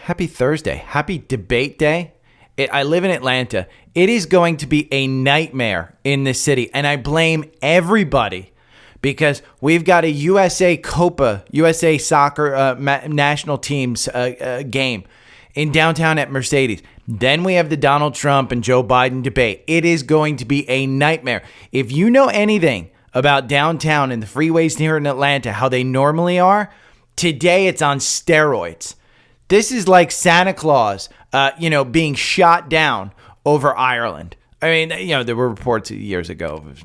Happy Thursday. Happy debate day. I live in Atlanta. It is going to be a nightmare in this city, and I blame everybody because we've got a USA Copa, USA Soccer national teams game in downtown at Mercedes. Then we have the Donald Trump and Joe Biden debate. It is going to be a nightmare. If you know anything about downtown and the freeways here in Atlanta, how they normally are, today it's on steroids. This is like Santa Claus, being shot down over Ireland. I mean, there were reports years ago of,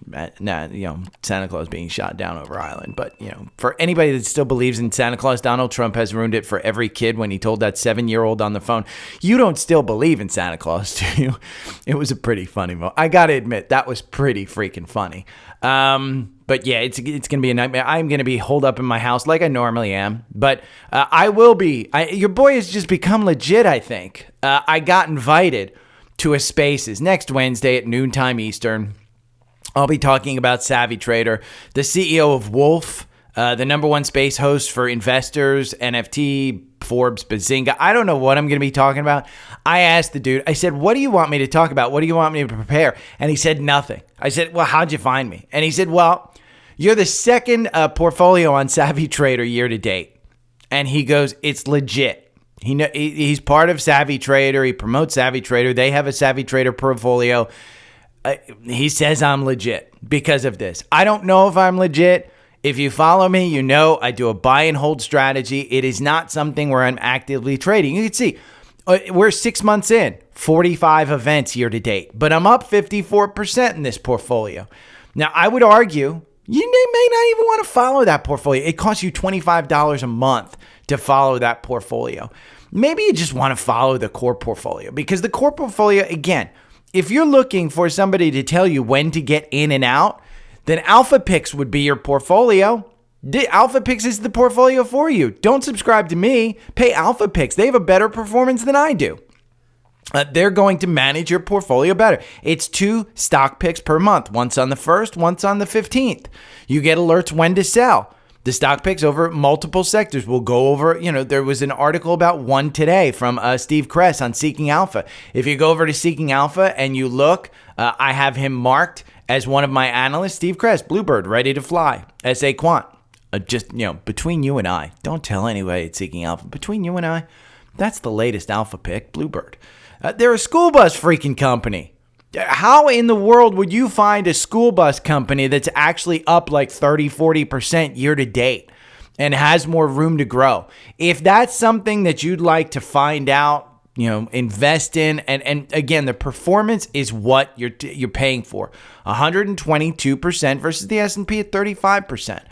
Santa Claus being shot down over Ireland. But, for anybody that still believes in Santa Claus, Donald Trump has ruined it for every kid when he told that 7-year-old on the phone, you don't still believe in Santa Claus, do you? It was a pretty funny moment. I got to admit, that was pretty freaking funny. But yeah, it's going to be a nightmare. I'm going to be holed up in my house like I normally am. But I will be. Your boy has just become legit, I think. I got invited to a Spaces next Wednesday at noontime Eastern. I'll be talking about Savvy Trader, the CEO of Wolf, the number one space host for investors, NFT, Forbes, Bazinga. I don't know what I'm going to be talking about. I asked the dude, I said, what do you want me to talk about? What do you want me to prepare? And he said, nothing. I said, well, how'd you find me? And he said, well, you're the second portfolio on Savvy Trader year to date. And he goes, it's legit. He's part of Savvy Trader. He promotes Savvy Trader. They have a Savvy Trader portfolio. He says I'm legit because of this. I don't know if I'm legit. If you follow me, you know I do a buy and hold strategy. It is not something where I'm actively trading. You can see we're 6 months in, 45 events year to date, but I'm up 54% in this portfolio. Now, I would argue you may not even want to follow that portfolio. It costs you $25 a month to follow that portfolio. Maybe you just want to follow the core portfolio because the core portfolio, again, if you're looking for somebody to tell you when to get in and out, then Alpha Picks would be your portfolio. Alpha Picks is the portfolio for you. Don't subscribe to me. Pay Alpha Picks. They have a better performance than I do. They're going to manage your portfolio better. It's 2 stock picks per month. Once on the 1st, once on the 15th. You get alerts when to sell. The stock picks over multiple sectors. We'll go over, there was an article about one today from Steve Kress on Seeking Alpha. If you go over to Seeking Alpha and you look, I have him marked as one of my analysts, Steve Kress, Bluebird, ready to fly, SA Quant. Between you and I, don't tell anybody at Seeking Alpha. Between you and I, that's the latest Alpha pick, Bluebird. They're a school bus freaking company. How in the world would you find a school bus company that's actually up like 30-40% year to date and has more room to grow? If that's something that you'd like to find out, invest in, and again, the performance is what you're paying for. 122% versus the S&P at 35%.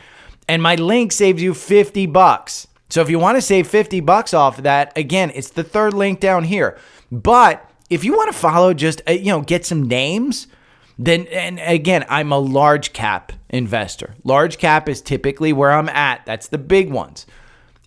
And my link saves you $50. So if you want to save $50 off of that, again, it's the third link down here. But if you want to follow just, get some names, then, and again, I'm a large cap investor. Large cap is typically where I'm at. That's the big ones.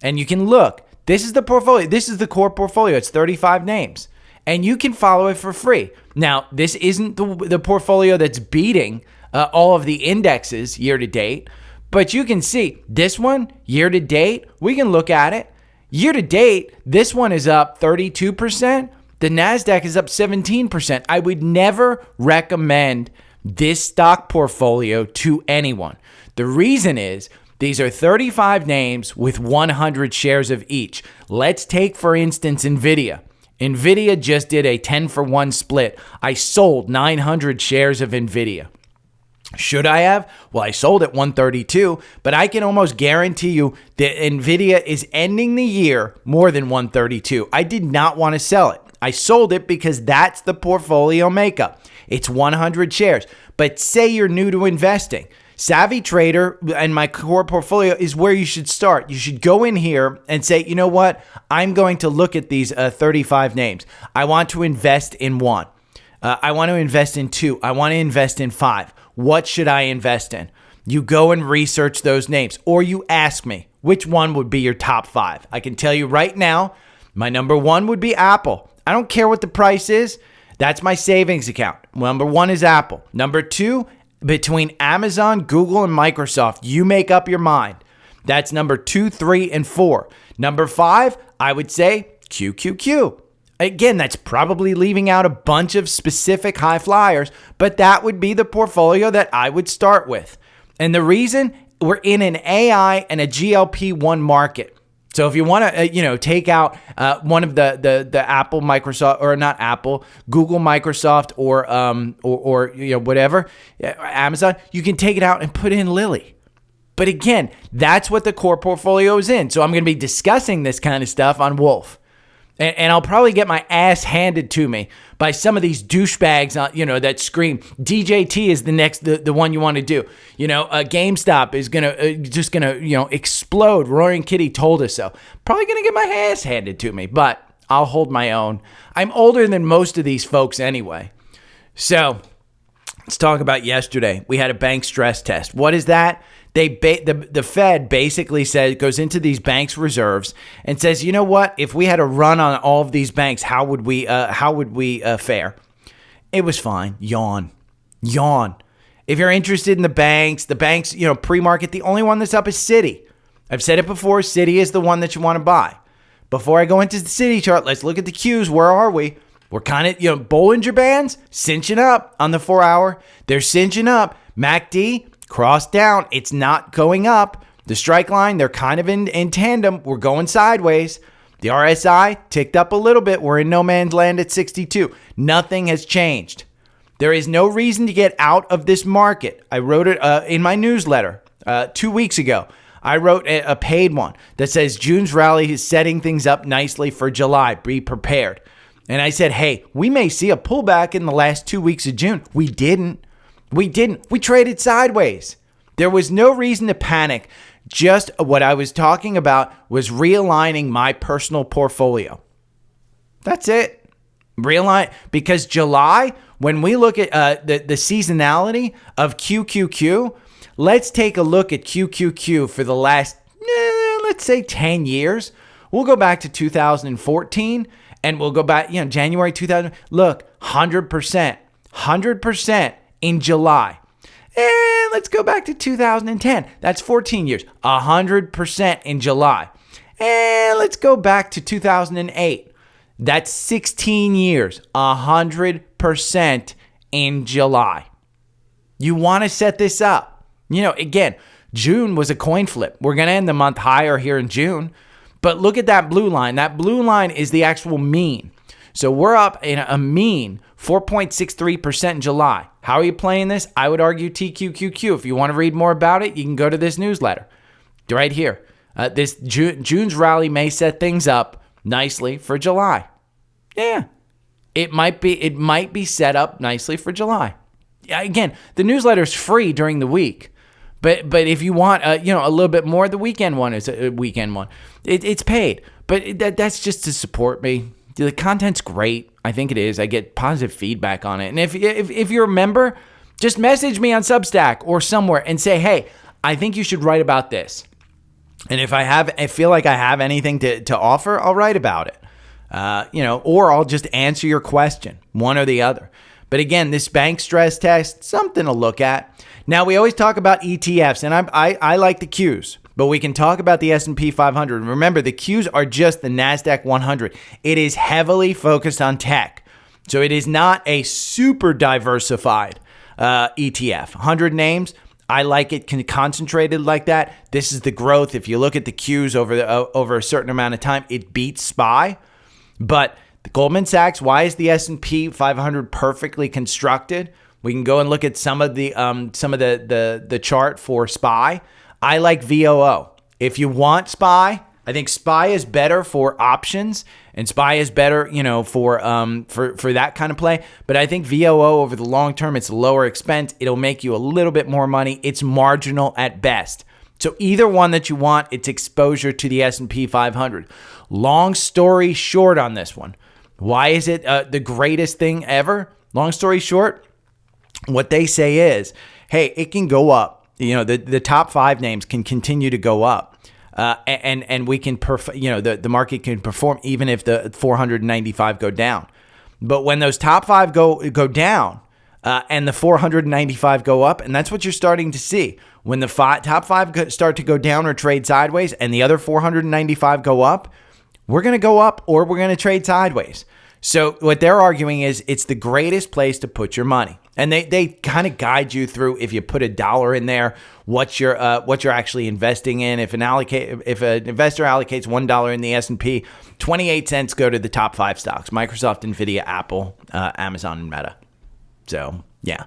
And you can look. This is the portfolio. This is the core portfolio. It's 35 names. And you can follow it for free. Now, this isn't the portfolio that's beating all of the indexes year to date. But you can see this one, year to date, we can look at it. Year to date, this one is up 32%. The NASDAQ is up 17%. I would never recommend this stock portfolio to anyone. The reason is these are 35 names with 100 shares of each. Let's take, for instance, NVIDIA. NVIDIA just did a 10-for-1 split. I sold 900 shares of NVIDIA. Should I have? Well, I sold at 132, but I can almost guarantee you that NVIDIA is ending the year more than 132. I did not want to sell it. I sold it because that's the portfolio makeup. It's 100 shares. But say you're new to investing. Savvy Trader and my core portfolio is where you should start. You should go in here and say, you know what? I'm going to look at these 35 names. I want to invest in 1. I want to invest in 2. I want to invest in 5. What should I invest in? You go and research those names, or you ask me, which one would be your top 5? I can tell you right now, my number 1 would be Apple. I don't care what the price is. That's my savings account. Number 1 is Apple. Number 2, between Amazon, Google, and Microsoft, you make up your mind. That's number 2, 3, and 4. Number 5, I would say QQQ. Again, that's probably leaving out a bunch of specific high flyers, but that would be the portfolio that I would start with. And the reason, we're in an AI and a GLP-1 market. So if you want to, take out one of the Apple, Microsoft, or not Apple, Google, Microsoft, or whatever, Amazon, you can take it out and put in Lilly. But again, that's what the core portfolio is in. So I'm going to be discussing this kind of stuff on Wolf. And I'll probably get my ass handed to me by some of these douchebags, that scream DJT is the one you want to do. GameStop is gonna explode. Roaring Kitty told us so. Probably gonna get my ass handed to me, but I'll hold my own. I'm older than most of these folks anyway. So let's talk about yesterday. We had a bank stress test. What is that? The Fed basically goes into these banks' reserves and says, you know what? If we had a run on all of these banks, how would we fare? It was fine. Yawn. If you're interested in the banks, pre-market, the only one that's up is Citi. I've said it before. Citi is the one that you want to buy. Before I go into the Citi chart, let's look at the Qs. Where are we? We're kind of, Bollinger Bands cinching up on the 4 hour. They're cinching up. MACD. Cross down. It's not going up. The strike line, they're kind of in tandem. We're going sideways. The RSI ticked up a little bit. We're in no man's land at 62. Nothing has changed. There is no reason to get out of this market. I wrote it in my newsletter 2 weeks ago. I wrote a paid one that says June's rally is setting things up nicely for July. Be prepared. And I said, hey, we may see a pullback in the last 2 weeks of June. We didn't. We traded sideways. There was no reason to panic. Just what I was talking about was realigning my personal portfolio. That's it. Realign, because July, when we look at the seasonality of QQQ, let's take a look at QQQ for the last, let's say 10 years. We'll go back to 2014 and we'll go back, January 2000. Look, 100%. In July. And let's go back to 2010. That's 14 years. 100% in July. And let's go back to 2008. That's 16 years. 100% in July. You want to set this up. Again, June was a coin flip. We're going to end the month higher here in June. But look at that blue line. That blue line is the actual mean. So we're up in a mean 4.63% in July. How are you playing this? I would argue TQQQ. If you want to read more about it, you can go to this newsletter right here. This June's rally may set things up nicely for July. Yeah, it might be set up nicely for July. Again, the newsletter is free during the week, but if you want a little bit more, the weekend one is a weekend one. It's paid, but that's just to support me. The content's great. I think it is. I get positive feedback on it. And if you're a member, just message me on Substack or somewhere and say, hey, I think you should write about this. And if I feel like I have anything to offer, I'll write about it. Or I'll just answer your question, one or the other. But again, this bank stress test, something to look at. Now, we always talk about ETFs, and I like the Qs. But we can talk about the S&P 500. Remember, the Qs are just the NASDAQ 100. It is heavily focused on tech. So it is not a super diversified ETF. 100 names. I like it concentrated like that. This is the growth. If you look at the Qs over a certain amount of time, it beats SPY. But the Goldman Sachs, why is the S&P 500 perfectly constructed? We can go and look at some of the chart for SPY. I like VOO. If you want SPY, I think SPY is better for options, and SPY is better, for that kind of play. But I think VOO over the long term, it's lower expense. It'll make you a little bit more money. It's marginal at best. So either one that you want, it's exposure to the S&P 500. Long story short on this one, why is it the greatest thing ever? Long story short, what they say is, hey, it can go up. The top 5 names can continue to go up, and we can the market can perform even if the 495 go down. But when those top 5 go down, and the 495 go up, and that's what you're starting to see when the top 5 start to go down or trade sideways, and the other 495 go up, we're going to go up or we're going to trade sideways. So what they're arguing is it's the greatest place to put your money. And they kind of guide you through, if you put $1 in there, what you're actually investing in. If an investor allocates $1 in the S&P, 28 cents go to the top 5 stocks: Microsoft, Nvidia, Apple, Amazon, and Meta. So yeah.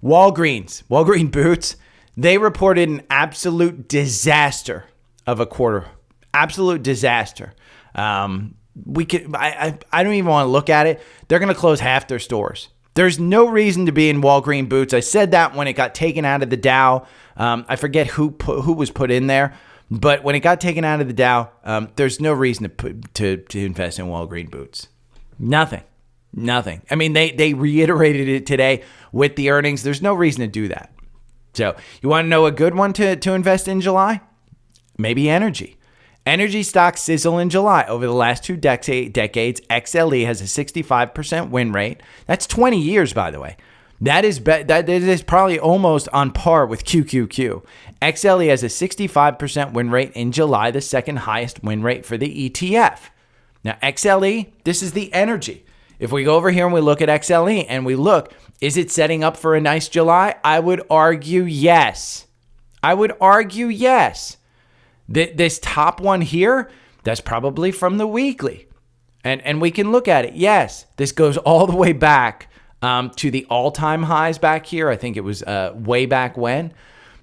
Walgreens Boots, they reported an absolute disaster of a quarter. Absolute disaster. I don't even want to look at it. They're going to close half their stores. There's no reason to be in Walgreens Boots. I said that when it got taken out of the Dow. I forget who was put in there, but when it got taken out of the Dow, there's no reason to invest in Walgreens Boots. Nothing. I mean, they reiterated it today with the earnings. There's no reason to do that. So you want to know a good one to invest in July? Maybe energy. Energy stocks sizzle in July. Over the last 2 decades, XLE has a 65% win rate. That's 20 years, by the way. That is probably almost on par with QQQ. XLE has a 65% win rate in July, the second highest win rate for the ETF. Now, XLE, this is the energy. If we go over here and we look at XLE and we look, is it setting up for a nice July? I would argue yes. This top one here, that's probably from the weekly. And we can look at it. Yes, this goes all the way back to the all-time highs back here. I think it was way back when.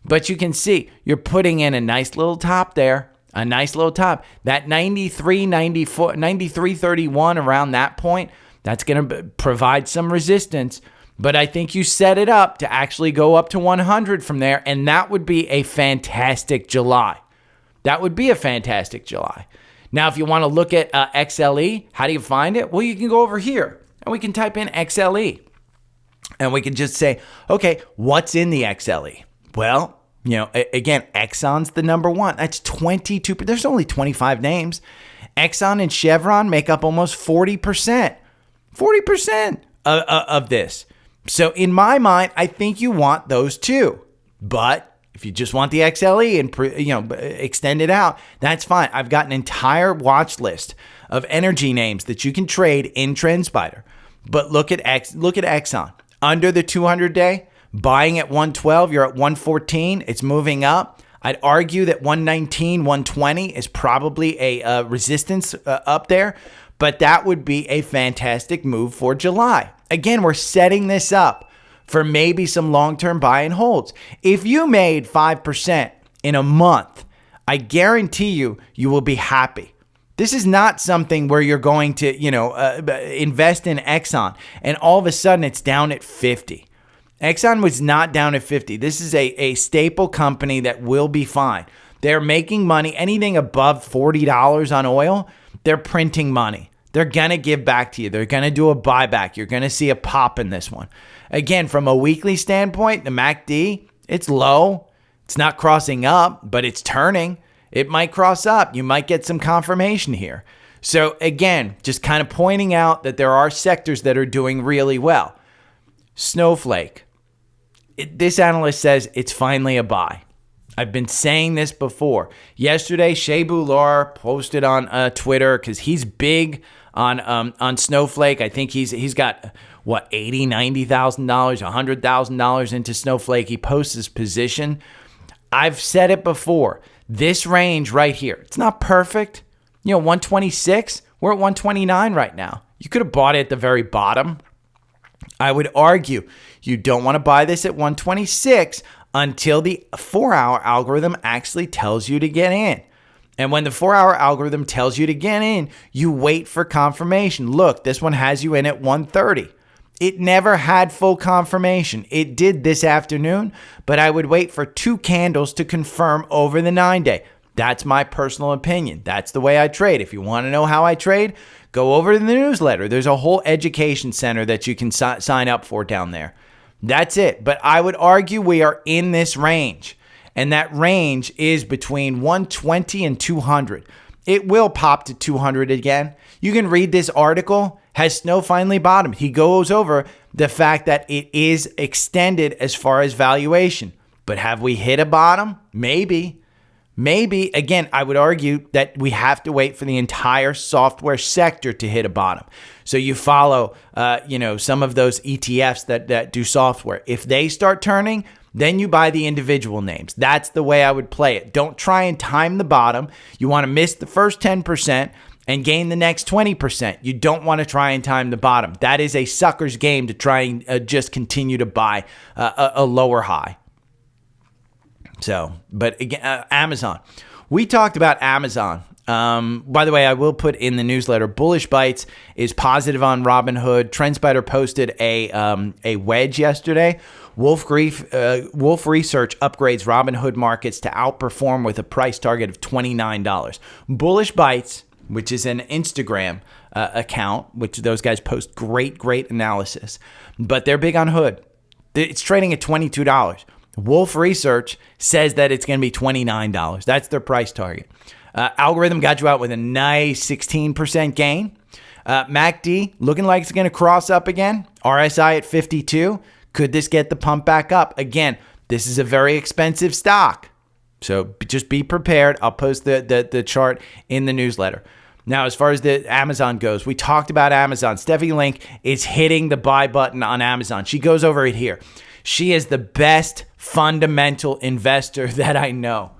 But you can see you're putting in a nice little top there. A nice little top. That 93, 94, 93.31 around that point, that's going to provide some resistance. But I think you set it up to actually go up to 100 from there. And that would be a fantastic July. Now, if you want to look at XLE, how do you find it? Well, you can go over here and we can type in XLE and we can just say, okay, what's in the XLE? Well, again, Exxon's the number one. That's 22. There's only 25 names. Exxon and Chevron make up almost 40%. 40% of this. So in my mind, I think you want those two. But if you just want the XLE and extend it out, that's fine. I've got an entire watch list of energy names that you can trade in Trendspider. But look at Exxon. Under the 200-day, buying at 112, you're at 114. It's moving up. I'd argue that 119, 120 is probably a resistance up there. But that would be a fantastic move for July. Again, we're setting this up for maybe some long-term buy and holds. If you made 5% in a month, I guarantee you will be happy. This is not something where you're going to, invest in Exxon and all of a sudden it's down at 50. Exxon was not down at 50. This is a staple company that will be fine. They're making money. Anything above $40 on oil, they're printing money. They're going to give back to you. They're going to do a buyback. You're going to see a pop in this one. Again, from a weekly standpoint, the MACD, it's low. It's not crossing up, but it's turning. It might cross up. You might get some confirmation here. So again, just kind of pointing out that there are sectors that are doing really well. Snowflake. This analyst says it's finally a buy. I've been saying this before. Yesterday, Shea Boular posted on Twitter because he's big on Snowflake. I think he's got $80,000, $90,000, $100,000 into Snowflake. He posts his position. I've said it before. This range right here, it's not perfect. 126. We're at 129 right now. You could have bought it at the very bottom. I would argue you don't want to buy this at 126 until the 4-hour algorithm actually tells you to get in. And when the 4-hour algorithm tells you to get in, you wait for confirmation. Look, this one has you in at 130. It never had full confirmation. It did this afternoon, but I would wait for 2 candles to confirm over the 9-day. That's my personal opinion. That's the way I trade. If you want to know how I trade, go over to the newsletter. There's a whole education center that you can sign up for down there. That's it. But I would argue we are in this range, and that range is between 120 and 200. It will pop to 200 again. You can read this article. Has Snow finally bottomed? He goes over the fact that it is extended as far as valuation. But have we hit a bottom? Maybe. Maybe, again, I would argue that we have to wait for the entire software sector to hit a bottom. So you follow, some of those ETFs that do software. If they start turning, then you buy the individual names. That's the way I would play it. Don't try and time the bottom. You want to miss the first 10% and gain the next 20%. You don't want to try and time the bottom. That is a sucker's game to try and just continue to buy a lower high. So, but again, Amazon. We talked about Amazon. By the way, I will put in the newsletter, Bullish Bites is positive on Robinhood. Trendspider posted a wedge yesterday. Wolf Research upgrades Robinhood markets to outperform with a price target of $29. Bullish Bites, which is an Instagram account, which those guys post great analysis, but they're big on Hood. It's trading at $22. Wolf Research says that it's going to be $29. That's their price target. Algorithm got you out with a nice 16% gain. MACD looking like it's going to cross up again. RSI at 52. Could this get the pump back up? Again, this is a very expensive stock. So just be prepared. I'll post the chart in the newsletter. Now, as far as the Amazon goes, we talked about Amazon. Steffi Link is hitting the buy button on Amazon. She goes over it here. She is the best fundamental investor that I know.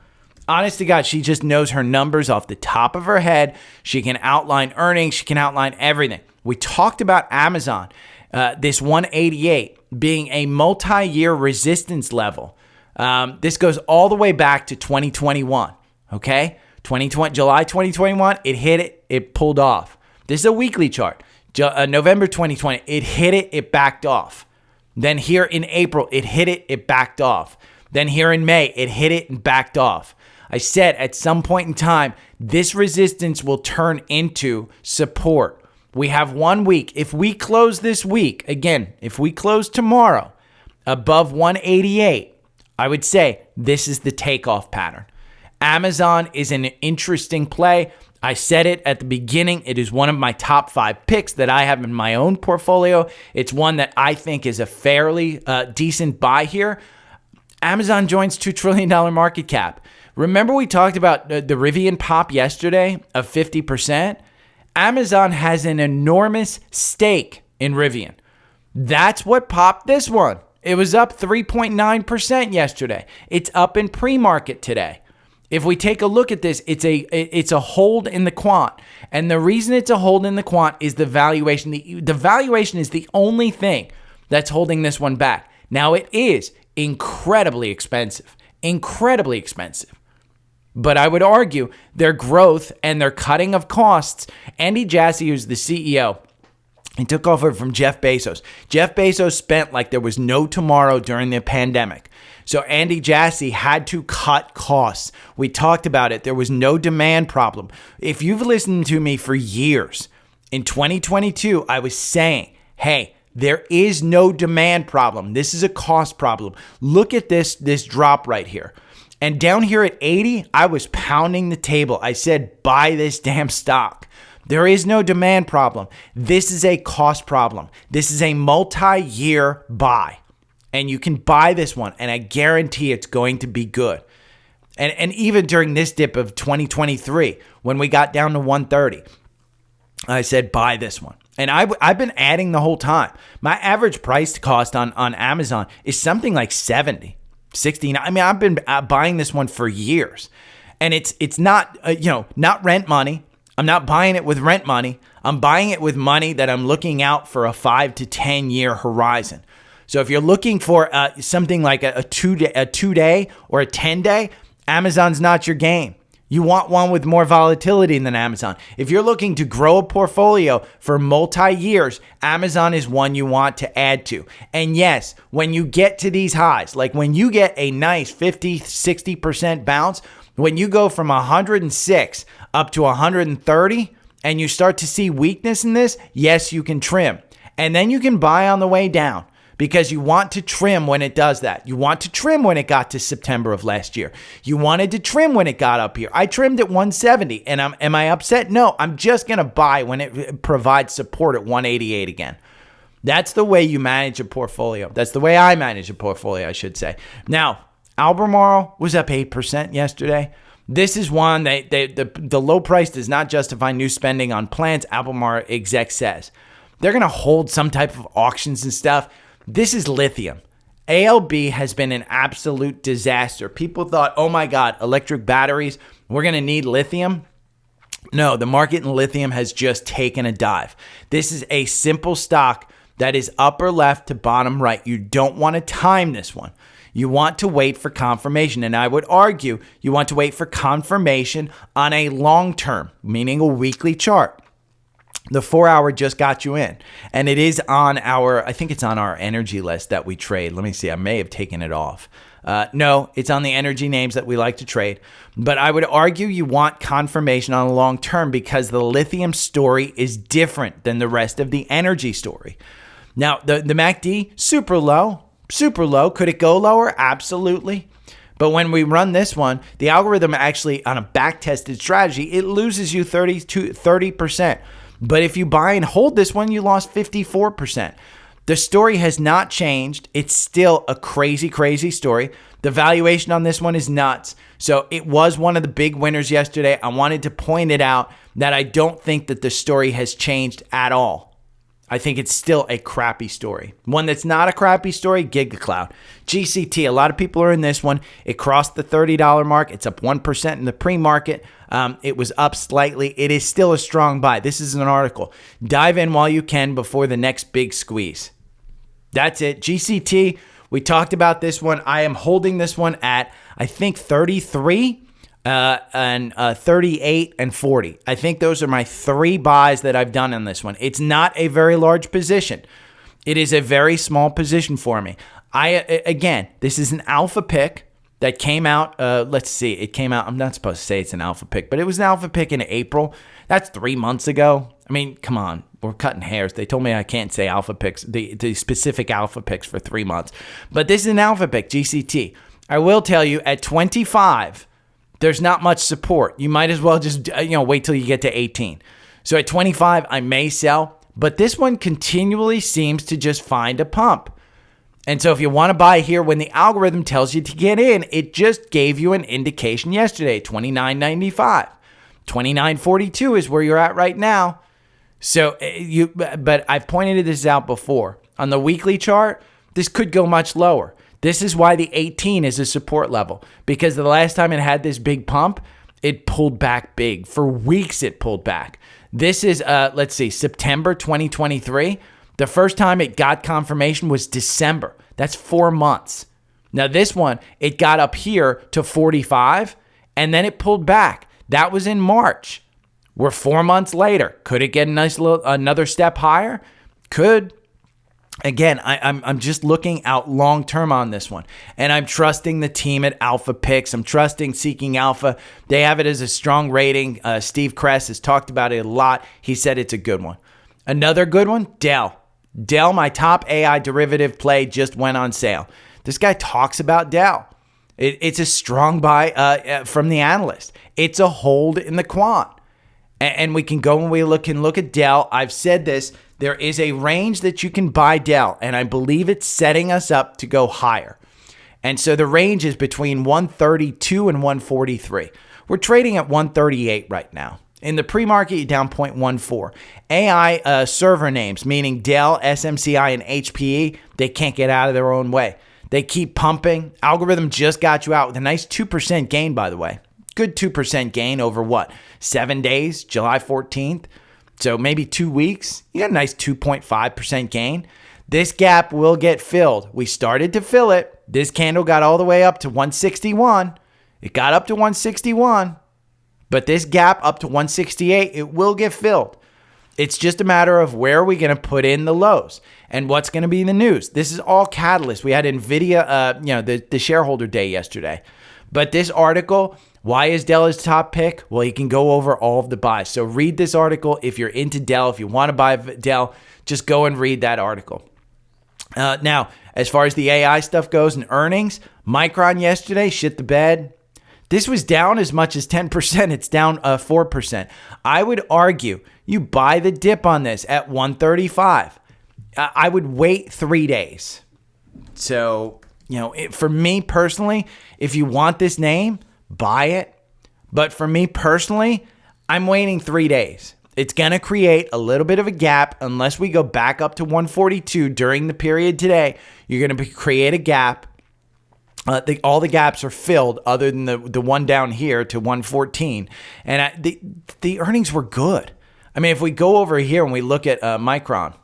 Honest to God, she just knows her numbers off the top of her head. She can outline earnings. She can outline everything. We talked about Amazon, this 188 being a multi-year resistance level. This goes all the way back to 2021, okay? July 2021, it hit it, it pulled off. This is a weekly chart. November 2020, it hit it, it backed off. Then here in April, it hit it, it backed off. Then here in May, it hit it and backed off. I said at some point in time, this resistance will turn into support. We have 1 week. If we close this week, again, if we close tomorrow above 188, I would say this is the takeoff pattern. Amazon is an interesting play. I said it at the beginning. It is one of my top 5 picks that I have in my own portfolio. It's one that I think is a fairly decent buy here. Amazon joins $2 trillion market cap. Remember we talked about the Rivian pop yesterday of 50%? Amazon has an enormous stake in Rivian. That's what popped this one. It was up 3.9% yesterday. It's up in pre-market today. If we take a look at this, it's a hold in the quant. And the reason it's a hold in the quant is the valuation. The valuation is the only thing that's holding this one back. Now, it is incredibly expensive. But I would argue their growth and their cutting of costs. Andy Jassy, who's the CEO, he took over from Jeff Bezos. Jeff Bezos spent like there was no tomorrow during the pandemic. So Andy Jassy had to cut costs. We talked about it. There was no demand problem. If you've listened to me for years, in 2022, I was saying, hey, there is no demand problem. This is a cost problem. Look at this drop right here. And down here at 80, I was pounding the table. I said, buy this damn stock. There is no demand problem. This is a cost problem. This is a multi-year buy. And you can buy this one, and I guarantee it's going to be good. And even during this dip of 2023, when we got down to 130, I said, buy this one. And I've been adding the whole time. My average price cost on Amazon is something like 70, 69. I mean, I've been buying this one for years. And it's not, not rent money. I'm not buying it with rent money. I'm buying it with money that I'm looking out for a 5 to 10 year horizon. So if you're looking for something like a 2-day or a 10-day, Amazon's not your game. You want one with more volatility than Amazon. If you're looking to grow a portfolio for multi-years, Amazon is one you want to add to. And yes, when you get to these highs, like when you get a nice 50, 60% bounce, when you go from 106 up to 130 and you start to see weakness in this, yes, you can trim. And then you can buy on the way down. Because you want to trim when it does that. You want to trim when it got to September of last year. You wanted to trim when it got up here. I trimmed at 170, and am I upset? No, I'm just going to buy when it provides support at 188 again. That's the way you manage a portfolio. That's the way I manage a portfolio, I should say. Now, Albemarle was up 8% yesterday. This is one that the low price does not justify new spending on plants, Albemarle exec says. They're going to hold some type of auctions and stuff. This is lithium. ALB has been an absolute disaster. People thought, oh my God, electric batteries, we're going to need lithium. No, the market in lithium has just taken a dive. This is a simple stock that is upper left to bottom right. You don't want to time this one. You want to wait for confirmation. And I would argue you want to wait for confirmation on a long term, meaning a weekly chart. The 4-hour just got you in, and it is on I think it's on our energy list that we trade. Let me see. I may have taken it off. No, it's on the energy names that we like to trade. But I would argue you want confirmation on a long term because the lithium story is different than the rest of the energy story. Now, the MACD, super low. Could it go lower? Absolutely. But when we run this one, the algorithm actually, on a back-tested strategy, it loses you 30%. But if you buy and hold this one, you lost 54%. The story has not changed. It's still a crazy, crazy story. The valuation on this one is nuts. So it was one of the big winners yesterday. I wanted to point it out that I don't think that the story has changed at all. I think it's still a crappy story. One that's not a crappy story, GigaCloud. GCT, a lot of people are in this one. It crossed the $30 mark. It's up 1% in the pre-market. It was up slightly. It is still a strong buy. This is an article. Dive in while you can before the next big squeeze. That's it. GCT, we talked about this one. I am holding this one at, I think, 33 and 38 and 40. I think those are my 3 buys that I've done on this one. It's not a very large position. It is a very small position for me. Again, this is an alpha pick that came out. Let's see. It came out. I'm not supposed to say it's an alpha pick, but it was an alpha pick in April. That's 3 months ago. I mean, come on. We're cutting hairs. They told me I can't say alpha picks, the specific alpha picks for 3 months. But this is an alpha pick, GCT. I will tell you, at 25, there's not much support. You might as well just wait till you get to 18. So at 25, I may sell. But this one continually seems to just find a pump. And so if you want to buy here when the algorithm tells you to get in, it just gave you an indication yesterday, $29.95. $29.42 is where you're at right now. So but I've pointed this out before. On the weekly chart, this could go much lower. This is why the 18 is a support level, because the last time it had this big pump, it pulled back big. For weeks, it pulled back. This is, September 2023. The first time it got confirmation was December. That's 4 months. Now this one, it got up here to 45, and then it pulled back. That was in March. We're 4 months later. Could it get another step higher? Could. Again, I'm just looking out long term on this one, and I'm trusting the team at Alpha Picks. I'm trusting Seeking Alpha. They have it as a strong rating. Steve Kress has talked about it a lot. He said it's a good one. Another good one, DELL. DELL, my top AI derivative play, just went on sale. This guy talks about DELL. It's a strong buy from the analyst. It's a hold in the quant. And we can go and we look at DELL. I've said this. There is a range that you can buy DELL, and I believe it's setting us up to go higher. And so the range is between 132 and 143. We're trading at 138 right now. In the pre-market, you're down 0.14. AI server names, meaning DELL, SMCI, and HPE, they can't get out of their own way. They keep pumping. Algorithm just got you out with a nice 2% gain, by the way. Good 2% gain over what? 7 days, July 14th. So maybe 2 weeks. You got a nice 2.5% gain. This gap will get filled. We started to fill it. This candle got all the way up to 161. It got up to 161. But this gap up to 168, it will get filled. It's just a matter of where are we going to put in the lows and what's going to be the news. This is all catalyst. We had NVIDIA, the shareholder day yesterday. But this article, why is DELL his top pick? Well, you can go over all of the buys. So read this article if you're into DELL. If you want to buy DELL, just go and read that article. Now, as far as the AI stuff goes and earnings, Micron yesterday shit the bed. This was down as much as 10%. It's down 4%. I would argue you buy the dip on this at 135. I would wait 3 days. So, for me personally, if you want this name, buy it. But for me personally, I'm waiting 3 days. It's going to create a little bit of a gap unless we go back up to 142 during the period today. You're going to create a gap. All the gaps are filled other than the one down here to 114. And the earnings were good. I mean, if we go over here and we look at Micron,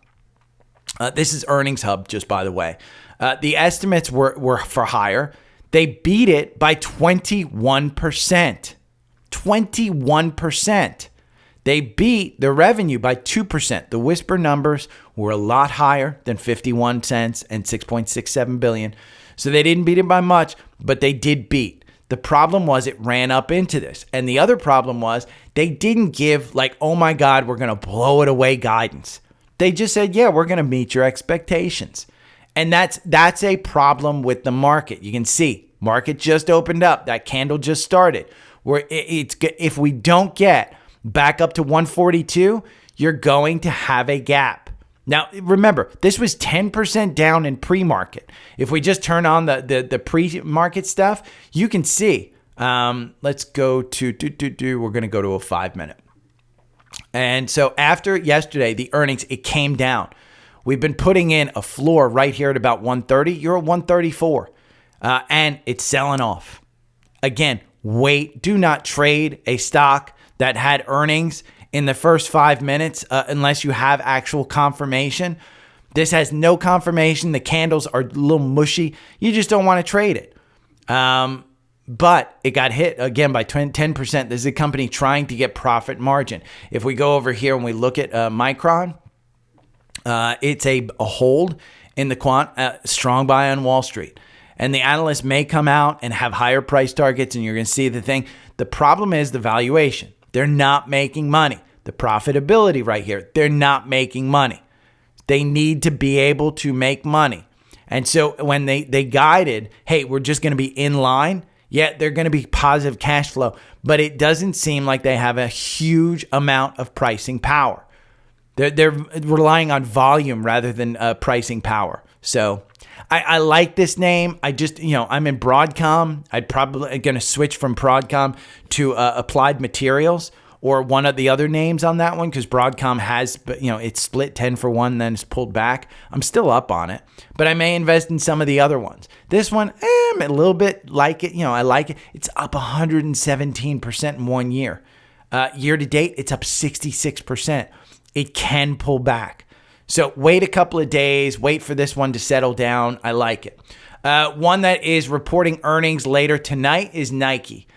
this is Earnings Hub, just by the way. The estimates were for higher. They beat it by 21%. 21%. They beat the revenue by 2%. The whisper numbers were a lot higher than 51 cents and 6.67 billion. So they didn't beat it by much, but they did beat. The problem was it ran up into this. And the other problem was they didn't give like, oh my God, we're going to blow it away guidance. They just said, yeah, we're going to meet your expectations. And that's a problem with the market. You can see market just opened up. That candle just started. If we don't get back up to 142, you're going to have a gap. Now, remember, this was 10% down in pre-market. If we just turn on the pre-market stuff, you can see. Let's go to, we're going to go to a 5-minute. And so after yesterday, the earnings, it came down. We've been putting in a floor right here at about 130. You're at 134. And it's selling off. Again, wait. Do not trade a stock that had earnings in the first 5 minutes unless you have actual confirmation. This has no confirmation. The candles are a little mushy. You just don't want to trade it. But it got hit again by 10%. This is a company trying to get profit margin. If we go over here and we look at Micron, it's a hold in the quant, strong buy on Wall Street. And the analysts may come out and have higher price targets, and you're going to see the thing. The problem is the valuation. They're not making money. The profitability right here, they're not making money. They need to be able to make money. And so when they guided, hey, we're just going to be in line, yeah, they're going to be positive cash flow, but it doesn't seem like they have a huge amount of pricing power. They're relying on volume rather than pricing power. So I like this name. I'm in Broadcom. I'd probably going to switch from Broadcom to Applied Materials or one of the other names on that one because Broadcom has, it's split 10 for 1, then it's pulled back. I'm still up on it, but I may invest in some of the other ones. This one, I'm a little bit like it. I like it. It's up 117% in 1 year. Year to date, it's up 66%. It can pull back. So wait a couple of days, wait for this one to settle down. I like it. One that is reporting earnings later tonight is Nike.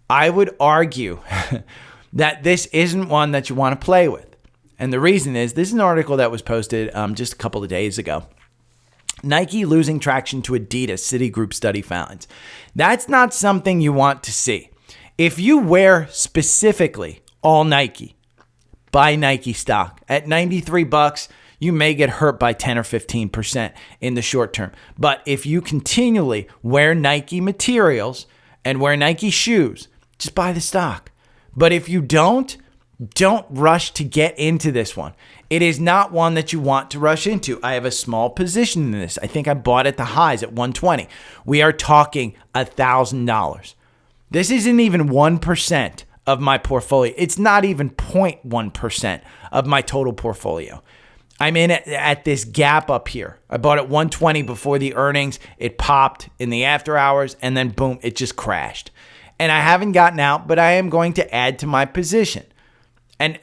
I would argue that this isn't one that you want to play with. And the reason is, this is an article that was posted just a couple of days ago. Nike losing traction to Adidas, Citigroup study finds. That's not something you want to see. If you wear specifically all Nike, buy Nike stock. At $93, you may get hurt by 10 or 15% in the short term. But if you continually wear Nike materials and wear Nike shoes, just buy the stock. But if you don't rush to get into this one. It is not one that you want to rush into. I have a small position in this. I think I bought at the highs at 120. We are talking $1,000. This isn't even 1% of my portfolio. It's not even 0.1% of my total portfolio. I'm in at this gap up here. I bought at 120 before the earnings. It popped in the after hours, and then boom, it just crashed. And I haven't gotten out, but I am going to add to my position.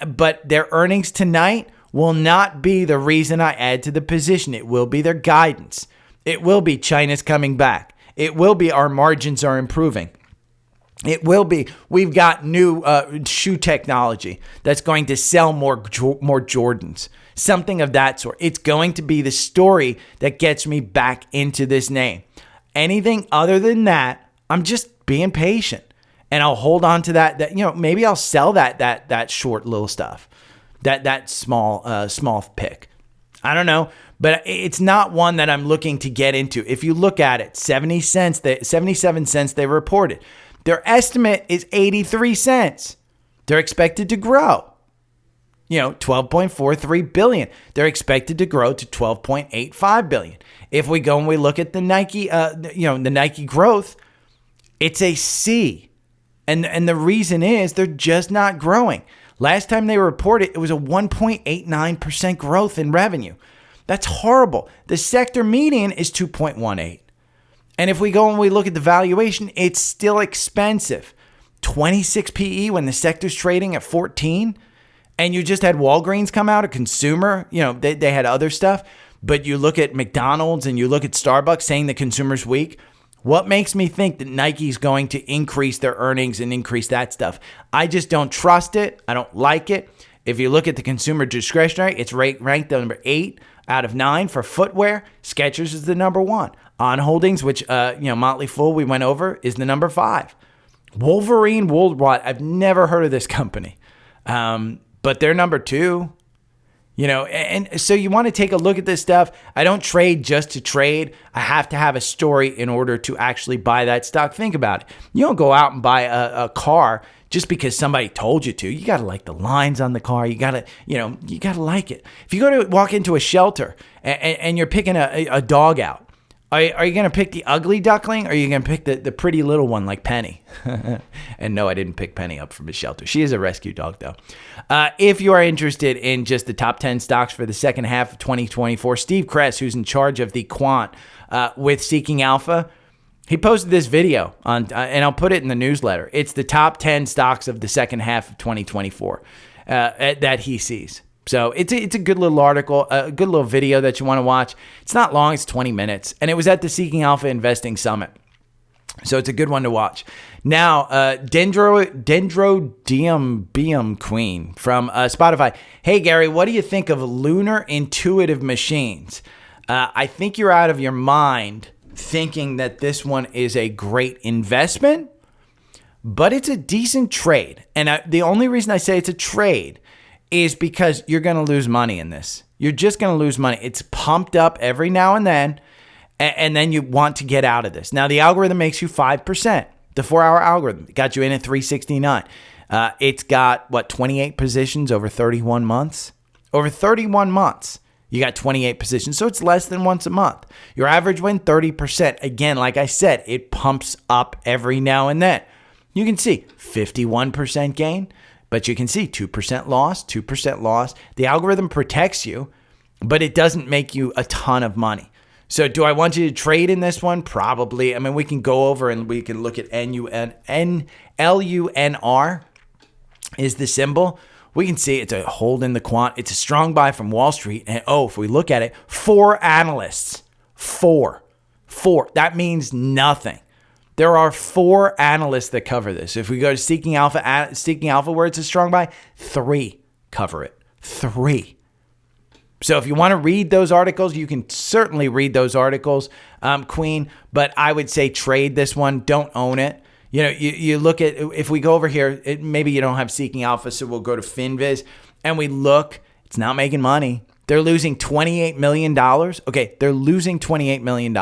But their earnings tonight will not be the reason I add to the position. It will be their guidance. It will be China's coming back. It will be our margins are improving. It will be we've got new shoe technology that's going to sell more Jordans. Something of that sort. It's going to be the story that gets me back into this name. Anything other than that, I'm just being patient. And I'll hold on to that maybe I'll sell that short little stuff. That small pick. I don't know, but it's not one that I'm looking to get into. If you look at it, 77 cents they reported. Their estimate is 83 cents. They're expected to grow. 12.43 billion. They're expected to grow to 12.85 billion. If we go and we look at the Nike, the Nike growth, it's a C. And the reason is they're just not growing. Last time they reported, it was a 1.89% growth in revenue. That's horrible. The sector median is 2.18. And if we go and we look at the valuation, it's still expensive. 26 PE when the sector's trading at 14. And you just had Walgreens come out, a consumer, they had other stuff. But you look at McDonald's and you look at Starbucks saying the consumer's weak. What makes me think that Nike's going to increase their earnings and increase that stuff? I just don't trust it. I don't like it. If you look at the consumer discretionary, it's ranked number 8 out of 9 for footwear. Skechers is the number 1. On Holdings, which, Motley Fool we went over, is the number 5. Wolverine Worldwide, I've never heard of this company, but they're number 2. And so you want to take a look at this stuff. I don't trade just to trade. I have to have a story in order to actually buy that stock. Think about it. You don't go out and buy a car just because somebody told you to. You got to like the lines on the car. You got to, you got to like it. If you go to walk into a shelter and you're picking a dog out, are you going to pick the ugly duckling or are you going to pick the pretty little one like Penny? And no, I didn't pick Penny up from the shelter. She is a rescue dog, though. If you are interested in just the top 10 stocks for the second half of 2024, Steve Kress, who's in charge of the quant with Seeking Alpha, he posted this video on, and I'll put it in the newsletter. It's the top 10 stocks of the second half of 2024 that he sees. So it's a good little article, a good little video that you want to watch. It's not long, it's 20 minutes. And it was at the Seeking Alpha Investing Summit. So it's a good one to watch. Now, Dendrodium Queen from Spotify. Hey, Gary, what do you think of Lunar Intuitive Machines? I think you're out of your mind thinking that this one is a great investment, but it's a decent trade. And the only reason I say it's a trade is because you're going to lose money in this. You're just going to lose money. It's pumped up every now and then you want to get out of this. Now, the algorithm makes you 5%. The 4-hour algorithm got you in at 369. It's got, 28 positions over 31 months? Over 31 months, you got 28 positions. So it's less than once a month. Your average win, 30%. Again, like I said, it pumps up every now and then. You can see 51% gain. But you can see 2% loss, 2% loss. The algorithm protects you, but it doesn't make you a ton of money. So do I want you to trade in this one? Probably. I mean, we can go over and we can look at LUNR is the symbol. We can see it's a hold in the quant. It's a strong buy from Wall Street. And if we look at it, 4 analysts. 4. That means nothing. There are 4 analysts that cover this. If we go to Seeking Alpha where it's a strong buy, 3 cover it. 3. So if you want to read those articles, you can certainly read those articles, Queen. But I would say trade this one. Don't own it. You look at, if we go over here, maybe you don't have Seeking Alpha, so we'll go to FinViz. And we look, it's not making money. They're losing $28 million. Okay, they're losing $28 million.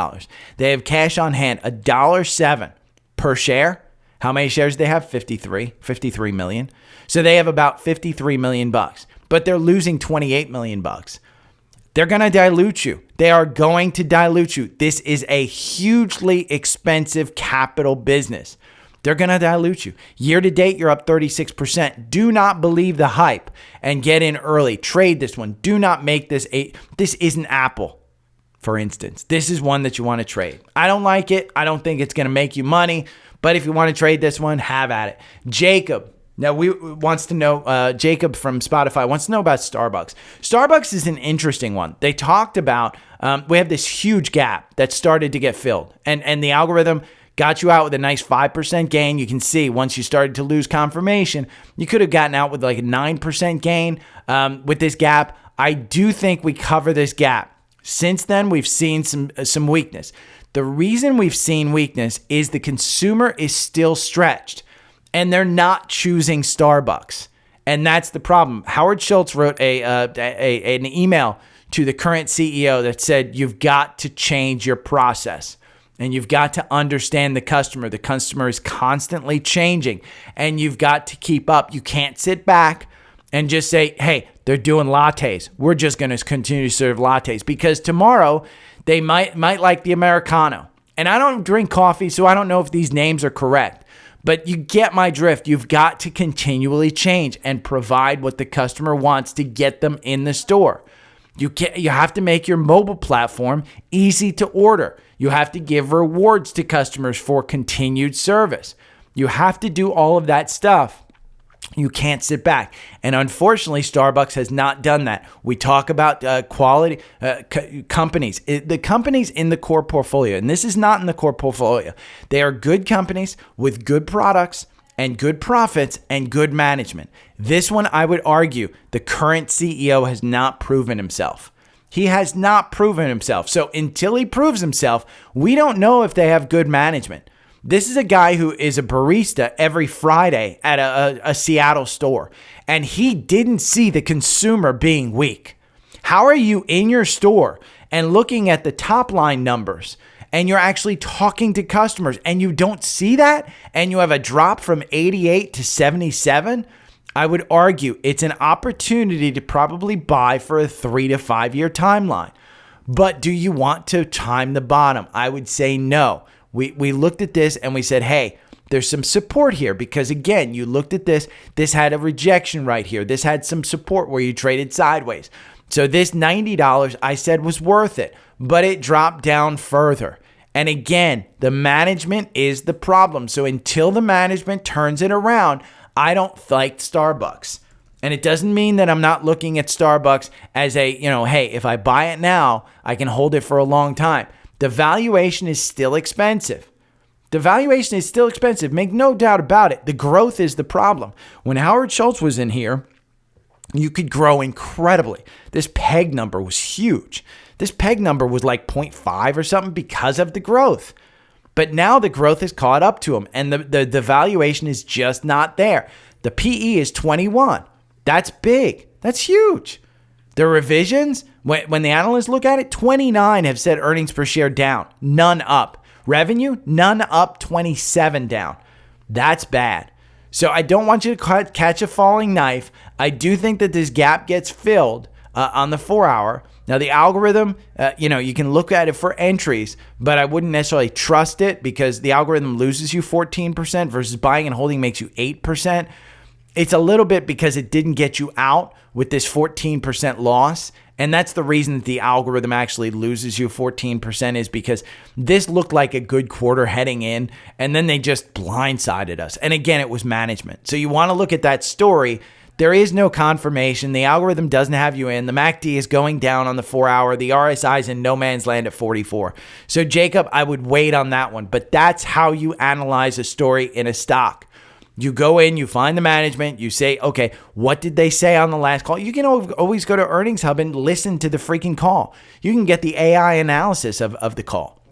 They have cash on hand, $1.07 per share. How many shares do they have? 53 million. So they have about 53 million bucks, but they're losing 28 million bucks. They're going to dilute you. They are going to dilute you. This is a hugely expensive capital business. They're going to dilute you. Year to date, you're up 36%. Do not believe the hype and get in early. Trade this one. Do not make this this isn't Apple, for instance. This is one that you want to trade. I don't like it. I don't think it's going to make you money. But if you want to trade this one, have at it. Jacob. Now, wants to know, Jacob from Spotify wants to know about Starbucks. Starbucks is an interesting one. They talked about, we have this huge gap that started to get filled. And the algorithm got you out with a nice 5% gain. You can see once you started to lose confirmation, you could have gotten out with like a 9% gain with this gap. I do think we cover this gap. Since then, we've seen some weakness. The reason we've seen weakness is the consumer is still stretched and they're not choosing Starbucks. And that's the problem. Howard Schultz wrote an email to the current CEO that said, you've got to change your process. And you've got to understand the customer. The customer is constantly changing and you've got to keep up. You can't sit back and just say, hey, they're doing lattes. We're just going to continue to serve lattes because tomorrow they might like the Americano. And I don't drink coffee, so I don't know if these names are correct. But you get my drift. You've got to continually change and provide what the customer wants to get them in the store. You have to make your mobile platform easy to order. You have to give rewards to customers for continued service. You have to do all of that stuff. You can't sit back. And unfortunately, Starbucks has not done that. We talk about quality companies. The companies in the core portfolio, and this is not in the core portfolio, they are good companies with good products and good profits and good management. This one, I would argue, the current CEO has not proven himself. He has not proven himself. So until he proves himself, we don't know if they have good management. This is a guy who is a barista every Friday at a Seattle store, and he didn't see the consumer being weak. How are you in your store and looking at the top line numbers, and you're actually talking to customers, and you don't see that, and you have a drop from 88 to 77? I would argue it's an opportunity to probably buy for a 3 to 5 year timeline. But do you want to time the bottom? I would say no. We looked at this and we said, hey, there's some support here because, again, you looked at this. This had a rejection right here. This had some support where you traded sideways. So this $90 I said was worth it, but it dropped down further. And again, the management is the problem. So until the management turns it around, I don't like Starbucks. And it doesn't mean that I'm not looking at Starbucks as a, hey, if I buy it now, I can hold it for a long time. The valuation is still expensive. Make no doubt about it. The growth is the problem. When Howard Schultz was in here, you could grow incredibly. This PEG number was huge. This PEG number was like 0.5 or something because of the growth. But now the growth has caught up to him, and the valuation is just not there. The PE is 21. That's big. That's huge. The revisions, when the analysts look at it, 29 have said earnings per share down, none up. Revenue, none up, 27 down. That's bad. So I don't want you to catch a falling knife. I do think that this gap gets filled on the 4 hour. Now, the algorithm, you can look at it for entries, but I wouldn't necessarily trust it because the algorithm loses you 14% versus buying and holding makes you 8%. It's a little bit because it didn't get you out with this 14% loss. And that's the reason that the algorithm actually loses you 14% is because this looked like a good quarter heading in, and then they just blindsided us. And again, it was management. So you want to look at that story. There is no confirmation. The algorithm doesn't have you in. The MACD is going down on the 4 hour. The RSI is in no man's land at 44. So Jacob, I would wait on that one. But that's how you analyze a story in a stock. You go in, you find the management, you say, okay, what did they say on the last call? You can always go to Earnings Hub and listen to the freaking call. You can get the AI analysis of the call.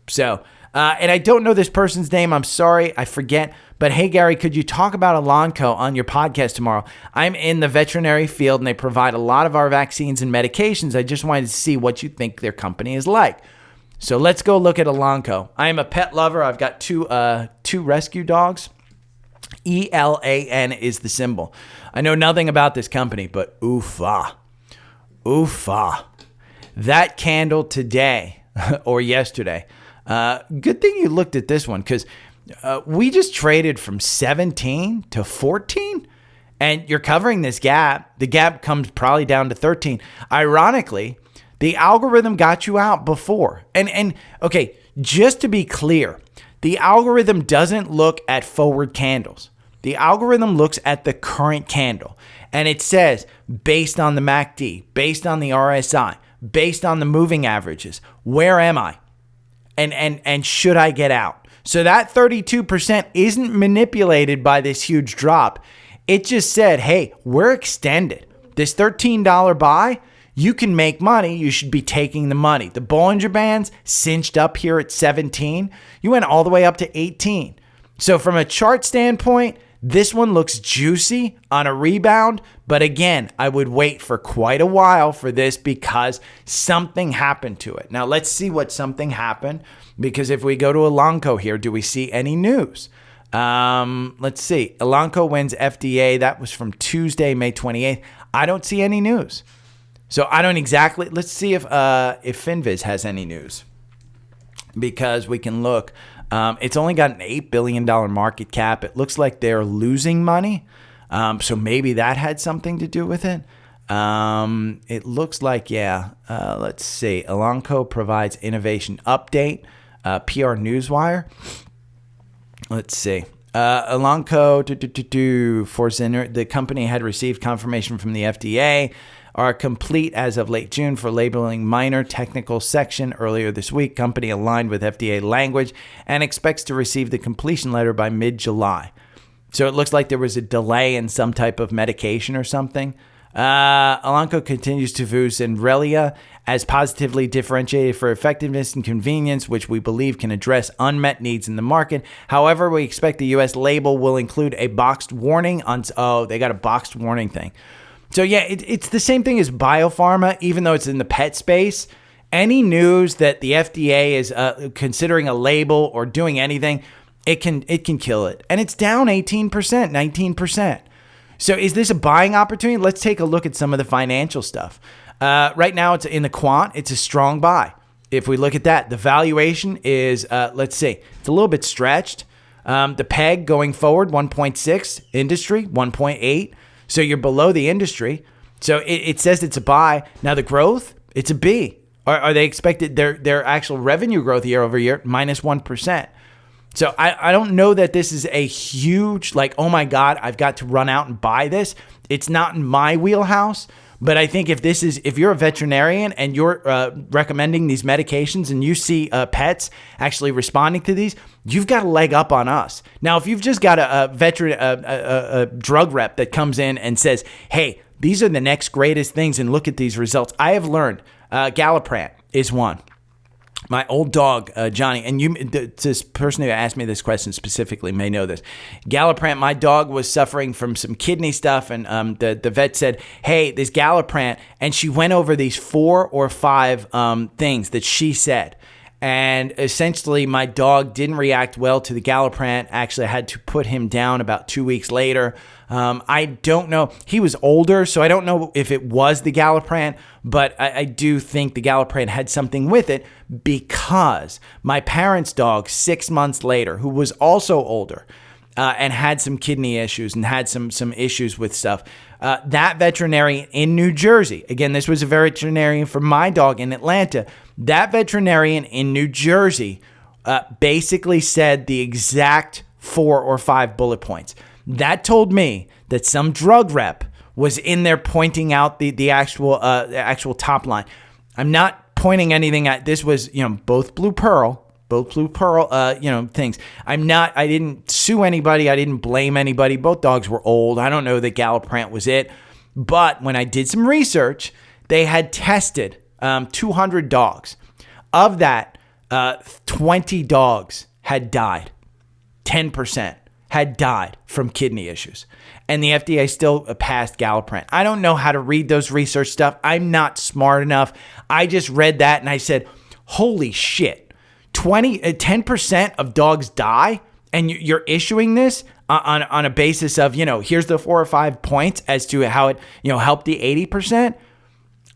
So, and I don't know this person's name. I'm sorry, I forget. But hey, Gary, could you talk about Elanco on your podcast tomorrow? I'm in the veterinary field and they provide a lot of our vaccines and medications. I just wanted to see what you think their company is like. So let's go look at Elanco. I am a pet lover. I've got two rescue dogs. ELAN is the symbol. I know nothing about this company, but oofa. That candle today or yesterday. Good thing you looked at this one because we just traded from 17 to 14 and you're covering this gap. The gap comes probably down to 13. Ironically, the algorithm got you out before. And okay, just to be clear, the algorithm doesn't look at forward candles. The algorithm looks at the current candle and it says based on the MACD, based on the RSI, based on the moving averages, where am I? And should I get out? So that 32% isn't manipulated by this huge drop. It just said, hey, we're extended. This $13 buy, you can make money. You should be taking the money. The Bollinger Bands cinched up here at 17. You went all the way up to 18. So from a chart standpoint, this one looks juicy on a rebound. But again, I would wait for quite a while for this because something happened to it. Now let's see what something happened. Because if we go to Elanco here, do we see any news? Let's see. Elanco wins FDA. That was from Tuesday, May 28th. I don't see any news. So I don't exactly. Let's see if FinViz has any news, because we can look. It's only got an $8 billion market cap. It looks like they're losing money. So maybe that had something to do with it. It looks like, let's see. Elanco provides innovation update, PR Newswire. Let's see. Elanco, the company had received confirmation from the FDA, are complete as of late June for labeling minor technical section earlier this week. Company aligned with FDA language and expects to receive the completion letter by mid-July. So it looks like there was a delay in some type of medication or something. Elanco continues to view Zenrelia as positively differentiated for effectiveness and convenience, which we believe can address unmet needs in the market. However, we expect the U.S. label will include a boxed warning on... Oh, they got a boxed warning thing. So yeah, it's the same thing as biopharma, even though it's in the pet space. Any news that the FDA is considering a label or doing anything, it can kill it. And it's down 18%, 19%. So is this a buying opportunity? Let's take a look at some of the financial stuff. Right now, it's in the quant. It's a strong buy. If we look at that, the valuation is, let's see, it's a little bit stretched. The PEG going forward, 1.6. Industry, 1.8. So you're below the industry. So it says it's a buy. Now the growth, it's a B. Are they expected their actual revenue growth year over year, minus 1%. So I don't know that this is a huge, like, oh my God, I've got to run out and buy this. It's not in my wheelhouse. But I think if you're a veterinarian and you're recommending these medications and you see pets actually responding to these, you've got a leg up on us. Now, if you've just got a drug rep that comes in and says, hey, these are the next greatest things and look at these results. I have learned Galliprant is one. My old dog, Johnny, and this person who asked me this question specifically may know this. Galliprant, my dog was suffering from some kidney stuff, and the vet said, hey, this Galliprant, and she went over these 4 or 5 things that she said. And essentially, my dog didn't react well to the Galliprant. Actually, I had to put him down about 2 weeks later. I don't know. He was older, so I don't know if it was the Galliprant, but I do think the Galliprant had something with it because my parents' dog, 6 months later, who was also older and had some kidney issues and had some issues with stuff, that veterinarian in New Jersey, again, this was a veterinarian for my dog in Atlanta, that veterinarian in New Jersey basically said the exact 4 or 5 bullet points. That told me that some drug rep was in there pointing out the actual top line. I'm not pointing anything at. This was, both Blue Pearl, things. I didn't sue anybody. I didn't blame anybody. Both dogs were old. I don't know that Galliprant was it. But when I did some research, they had tested 200 dogs. Of that, 20 dogs had died. 10% had died from kidney issues. And the FDA still passed Galliprant. I don't know how to read those research stuff. I'm not smart enough. I just read that and I said, holy shit, 10% of dogs die and you're issuing this on a basis of, here's the 4 or 5 points as to how it, helped the 80%.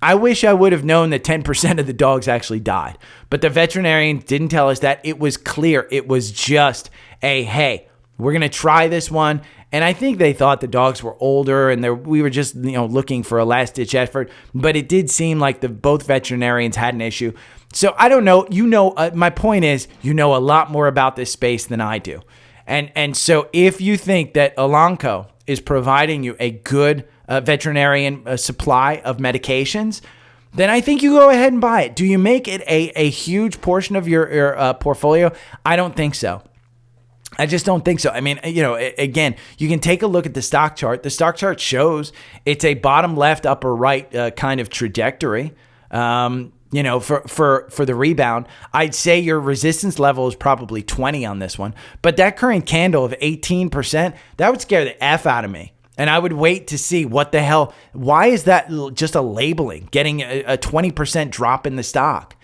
I wish I would have known that 10% of the dogs actually died. But the veterinarian didn't tell us that. It was clear. It was just hey, we're going to try this one. And I think they thought the dogs were older and we were just, looking for a last-ditch effort. But it did seem like both veterinarians had an issue. So I don't know. My point is, a lot more about this space than I do. And so if you think that Elanco is providing you a good veterinarian supply of medications, then I think you go ahead and buy it. Do you make it a huge portion of your portfolio? I don't think so. I just don't think so. I mean, again, you can take a look at the stock chart. The stock chart shows it's a bottom left, upper right kind of trajectory. For the rebound, I'd say your resistance level is probably 20 on this one. But that current candle of 18%, that would scare the F out of me. And I would wait to see what the hell, why is that just a labeling, getting a 20% drop in the stock?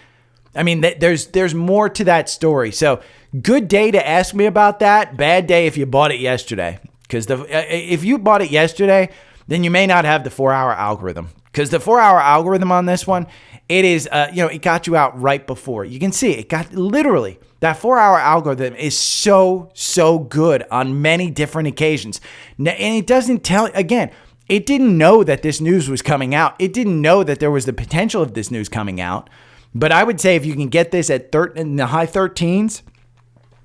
I mean, there's more to that story. So good day to ask me about that. Bad day if you bought it yesterday. Because if you bought it yesterday, then you may not have the 4-hour algorithm. Because the 4-hour algorithm on this one, It is, it got you out right before. You can see it got literally that 4-hour algorithm is so good on many different occasions. And it doesn't tell, again, it didn't know that this news was coming out. It didn't know that there was the potential of this news coming out. But I would say if you can get this at in the high 13s,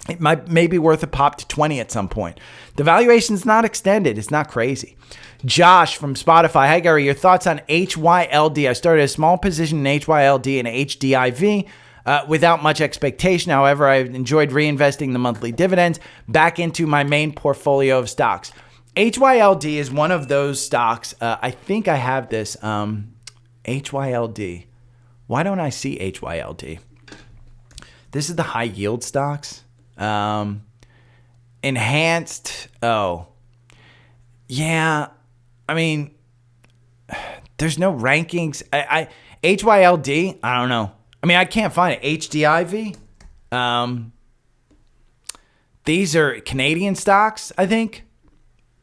it may be worth a pop to 20 at some point. The valuation's not extended. It's not crazy. Josh from Spotify. Hi, Gary. Your thoughts on HYLD? I started a small position in HYLD and HDIV without much expectation. However, I've enjoyed reinvesting the monthly dividends back into my main portfolio of stocks. HYLD is one of those stocks. I think I have this. HYLD. Why don't I see HYLD? This is the high yield stocks. Enhanced. Oh, yeah. I mean, there's no rankings. HYLD. I don't know. I mean, I can't find it. HDIV. These are Canadian stocks, I think.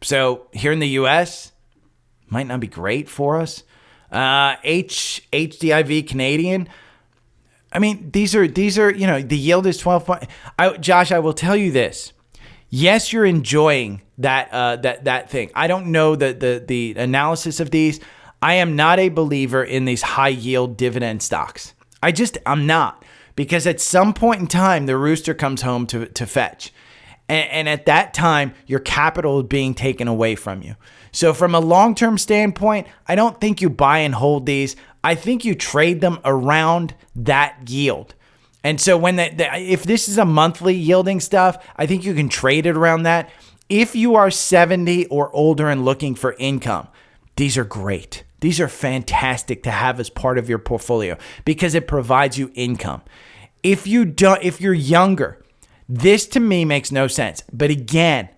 So here in the U.S., might not be great for us. HDIV Canadian. I mean, these are the yield is 12. Josh, I will tell you this. Yes, you're enjoying that thing. I don't know the analysis of these. I am not a believer in these high yield dividend stocks. I'm not, because at some point in time, the rooster comes home to fetch. And at that time, your capital is being taken away from you. So from a long-term standpoint, I don't think you buy and hold these. I think you trade them around that yield. And so when if this is a monthly yielding stuff, I think you can trade it around that. If you are 70 or older and looking for income, these are great. These are fantastic to have as part of your portfolio because it provides you income. If you're younger, this to me makes no sense. But again,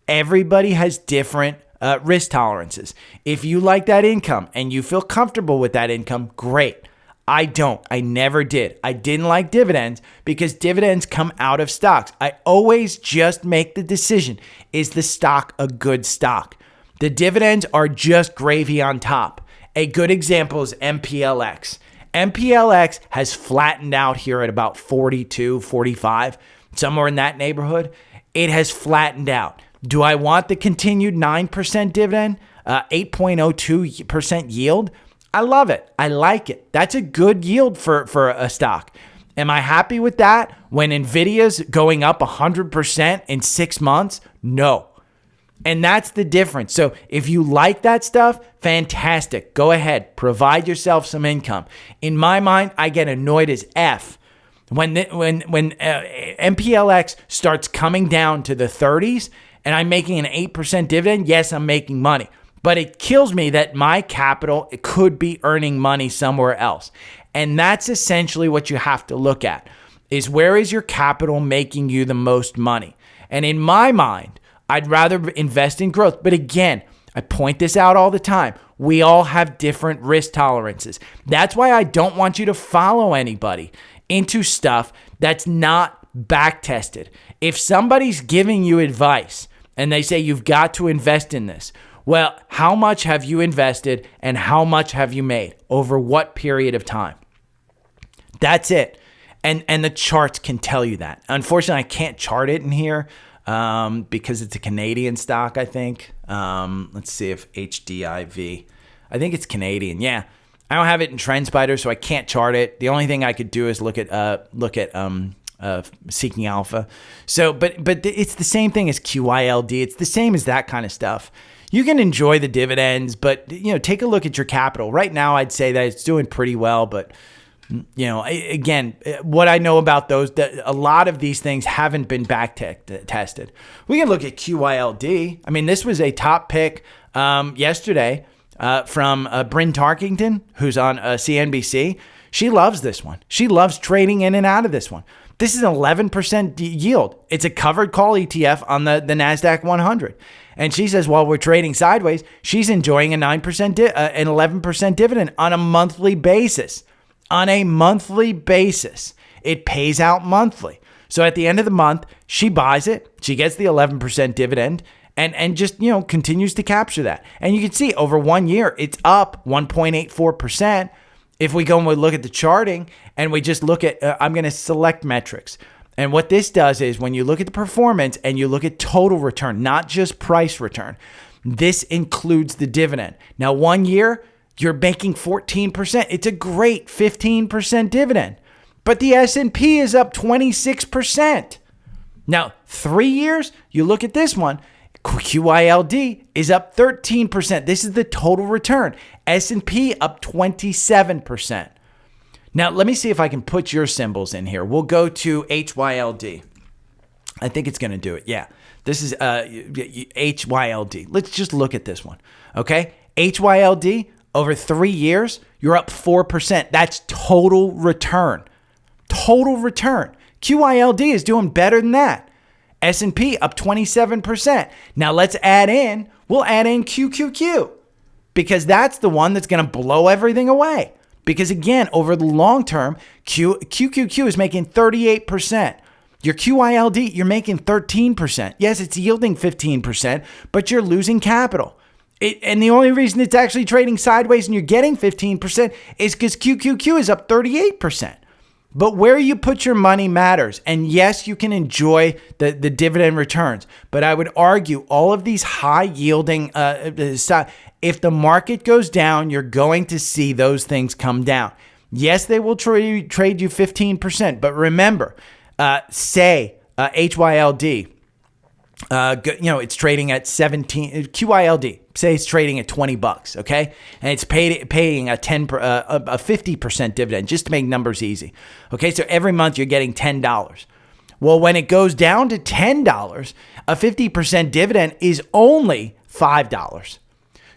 everybody has different risk tolerances. If you like that income and you feel comfortable with that income, great. I don't. I never did. I didn't like dividends because dividends come out of stocks. I always just make the decision, is the stock a good stock? The dividends are just gravy on top. A good example is MPLX. MPLX has flattened out here at about 42, 45, somewhere in that neighborhood. It has flattened out. Do I want the continued 9% dividend, 8.02% yield? I love it. I like it. That's a good yield for a stock. Am I happy with that when Nvidia's going up 100% in 6 months? No. And that's the difference. So if you like that stuff, fantastic. Go ahead. Provide yourself some income. In my mind, I get annoyed as F when MPLX starts coming down to the 30s and I'm making an 8% dividend. Yes, I'm making money. But it kills me that my capital could be earning money somewhere else. And that's essentially what you have to look at, is where is your capital making you the most money? And in my mind, I'd rather invest in growth. But again, I point this out all the time. We all have different risk tolerances. That's why I don't want you to follow anybody into stuff that's not back tested. If somebody's giving you advice and they say you've got to invest in this, well, how much have you invested and how much have you made over what period of time? That's it. And the charts can tell you that. Unfortunately, I can't chart it in here because it's a Canadian stock, I think. Let's see if HDIV. I think it's Canadian. Yeah. I don't have it in Trendspider, so I can't chart it. The only thing I could do is look at Seeking Alpha. So, but it's the same thing as QYLD. It's the same as that kind of stuff. You can enjoy the dividends, but take a look at your capital. Right now, I'd say that it's doing pretty well, but again, what I know about those, a lot of these things haven't been back tested. We can look at QYLD. I mean, this was a top pick yesterday from Bryn Tarkington, who's on CNBC. She loves this one. She loves trading in and out of this one. This is an 11% yield. It's a covered call ETF on the NASDAQ 100. And she says, while we're trading sideways, she's enjoying a 9%, an 11% dividend on a monthly basis. On a monthly basis. It pays out monthly. So at the end of the month, she buys it. She gets the 11% dividend and just, continues to capture that. And you can see over 1 year, it's up 1.84%. If we go and we look at the charting and we just look at, I'm going to select metrics. And what this does is when you look at the performance and you look at total return, not just price return, this includes the dividend. Now, 1 year, you're making 14%. It's a great 15% dividend. But the S&P is up 26%. Now, 3 years, you look at this one, QYLD is up 13%. This is the total return. S&P up 27%. Now, let me see if I can put your symbols in here. We'll go to HYLD. I think it's going to do it. Yeah. This is HYLD. Let's just look at this one. Okay. HYLD, over 3 years, you're up 4%. That's total return. Total return. QYLD is doing better than that. S&P up 27%. Now we'll add in QQQ because that's the one that's going to blow everything away. Because again, over the long term, QQQ is making 38%. Your QYLD, you're making 13%. Yes, it's yielding 15%, but you're losing capital. And the only reason it's actually trading sideways and you're getting 15% is because QQQ is up 38%. But where you put your money matters. And yes, you can enjoy the dividend returns. But I would argue all of these high yielding, if the market goes down, you're going to see those things come down. Yes, they will trade you 15%. But remember, say HYLD, it's trading at 17, QYLD, say it's trading at $20, okay? And it's paying a 50% dividend just to make numbers easy. Okay, so every month you're getting $10. Well, when it goes down to $10, a 50% dividend is only $5.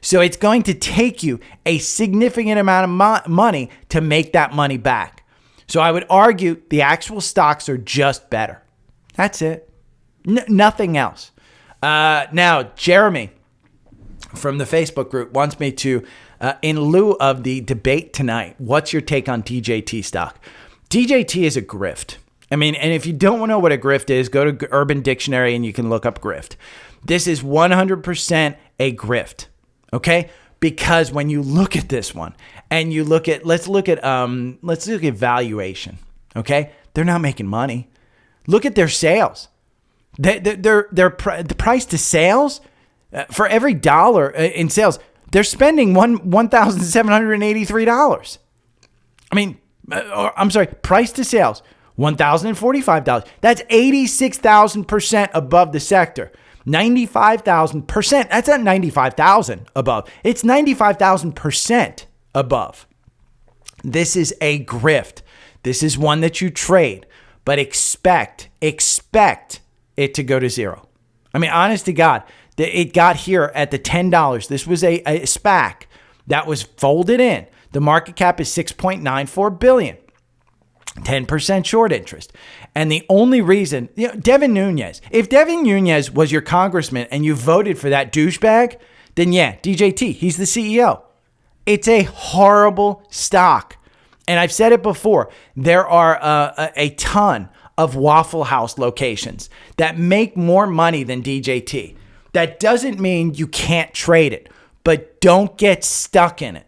So it's going to take you a significant amount of money to make that money back. So I would argue the actual stocks are just better. That's it. Nothing else. Now, Jeremy from the Facebook group wants me to, in lieu of the debate tonight, what's your take on DJT stock? DJT is a grift. I mean, and if you don't know what a grift is, go to Urban Dictionary and you can look up grift. This is 100% a grift, okay? Because when you look at this one and you look at, let's look at valuation, okay? They're not making money. Look at their sales. The price to sales, for every dollar in sales, they're spending $1,783. I mean, I'm sorry, price to sales, $1,045. That's 86,000% above the sector. 95,000%. That's not 95,000 above. It's 95,000% above. This is a grift. This is one that you trade, but expect it to go to zero. I mean, honest to God, it got here at the $10. This was a SPAC that was folded in. The market cap is $6.94 billion. 10% short interest. And the only reason, Devin Nunes, if Devin Nunes was your congressman and you voted for that douchebag, then yeah, DJT, he's the CEO. It's a horrible stock. And I've said it before, there are a ton of Waffle House locations that make more money than DJT. That doesn't mean you can't trade it, but don't get stuck in it.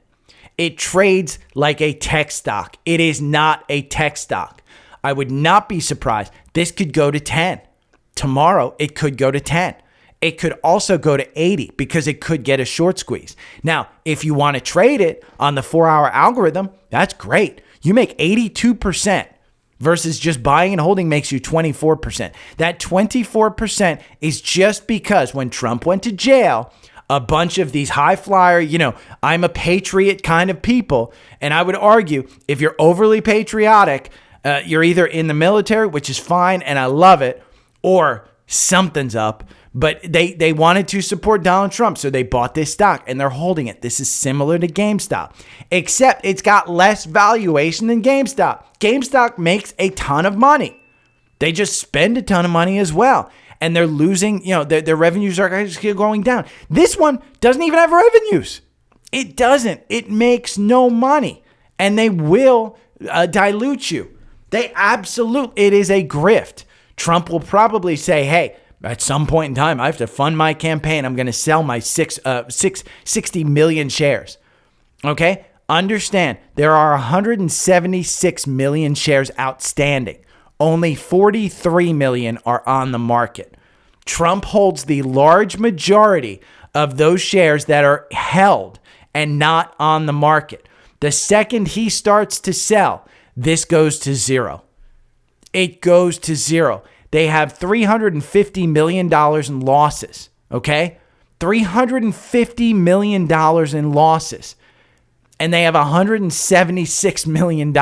It trades like a tech stock. It is not a tech stock. I would not be surprised. This could go to 10. Tomorrow, it could go to 10. It could also go to 80 because it could get a short squeeze. Now, if you want to trade it on the 4-hour algorithm, that's great. You make 82% versus just buying and holding makes you 24%. That 24% is just because when Trump went to jail, a bunch of these high flyer, I'm a patriot kind of people. And I would argue if you're overly patriotic, you're either in the military, which is fine, and I love it, or something's up. But they wanted to support Donald Trump, so they bought this stock and they're holding it. This is similar to GameStop, except it's got less valuation than GameStop. GameStop makes a ton of money. They just spend a ton of money as well. And they're losing, their revenues are going down. This one doesn't even have revenues. It doesn't. It makes no money. And they will dilute you. It is a grift. Trump will probably say, hey, at some point in time, I have to fund my campaign. I'm going to sell my 60 million shares. Okay? Understand, there are 176 million shares outstanding. Only 43 million are on the market. Trump holds the large majority of those shares that are held and not on the market. The second he starts to sell, this goes to zero. It goes to zero. They have $350 million in losses, okay? $350 million in losses. And they have $176 million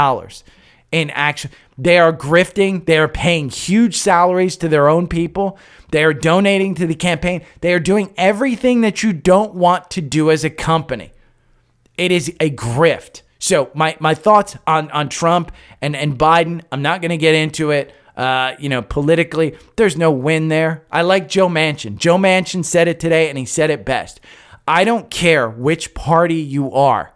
in action. They are grifting. They are paying huge salaries to their own people. They are donating to the campaign. They are doing everything that you don't want to do as a company. It is a grift. So my thoughts on Trump and Biden, I'm not going to get into it. Politically, there's no win there. I like Joe Manchin. Joe Manchin said it today, and he said it best. I don't care which party you are,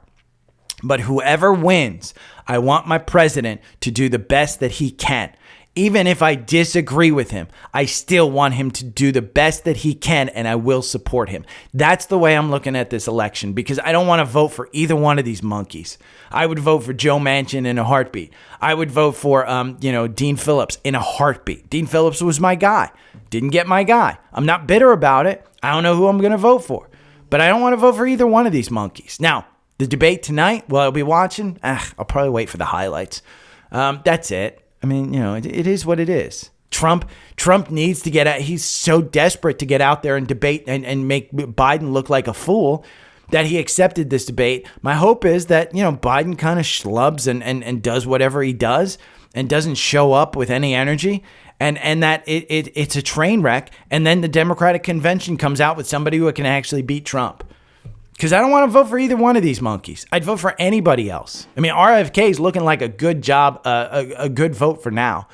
but whoever wins, I want my president to do the best that he can. Even if I disagree with him, I still want him to do the best that he can, and I will support him. That's the way I'm looking at this election, because I don't want to vote for either one of these monkeys. I would vote for Joe Manchin in a heartbeat. I would vote for, Dean Phillips in a heartbeat. Dean Phillips was my guy. Didn't get my guy. I'm not bitter about it. I don't know who I'm going to vote for, but I don't want to vote for either one of these monkeys. Now, the debate tonight, will I be watching? I'll probably wait for the highlights. That's it. I mean, it is what it is. Trump needs to get out. He's so desperate to get out there and debate and make Biden look like a fool that he accepted this debate. My hope is that, Biden kind of schlubs and does whatever he does and doesn't show up with any energy, and that it's a train wreck. And then the Democratic convention comes out with somebody who can actually beat Trump. Because I don't want to vote for either one of these monkeys. I'd vote for anybody else. I mean, RFK is looking like a good job, a good vote for now.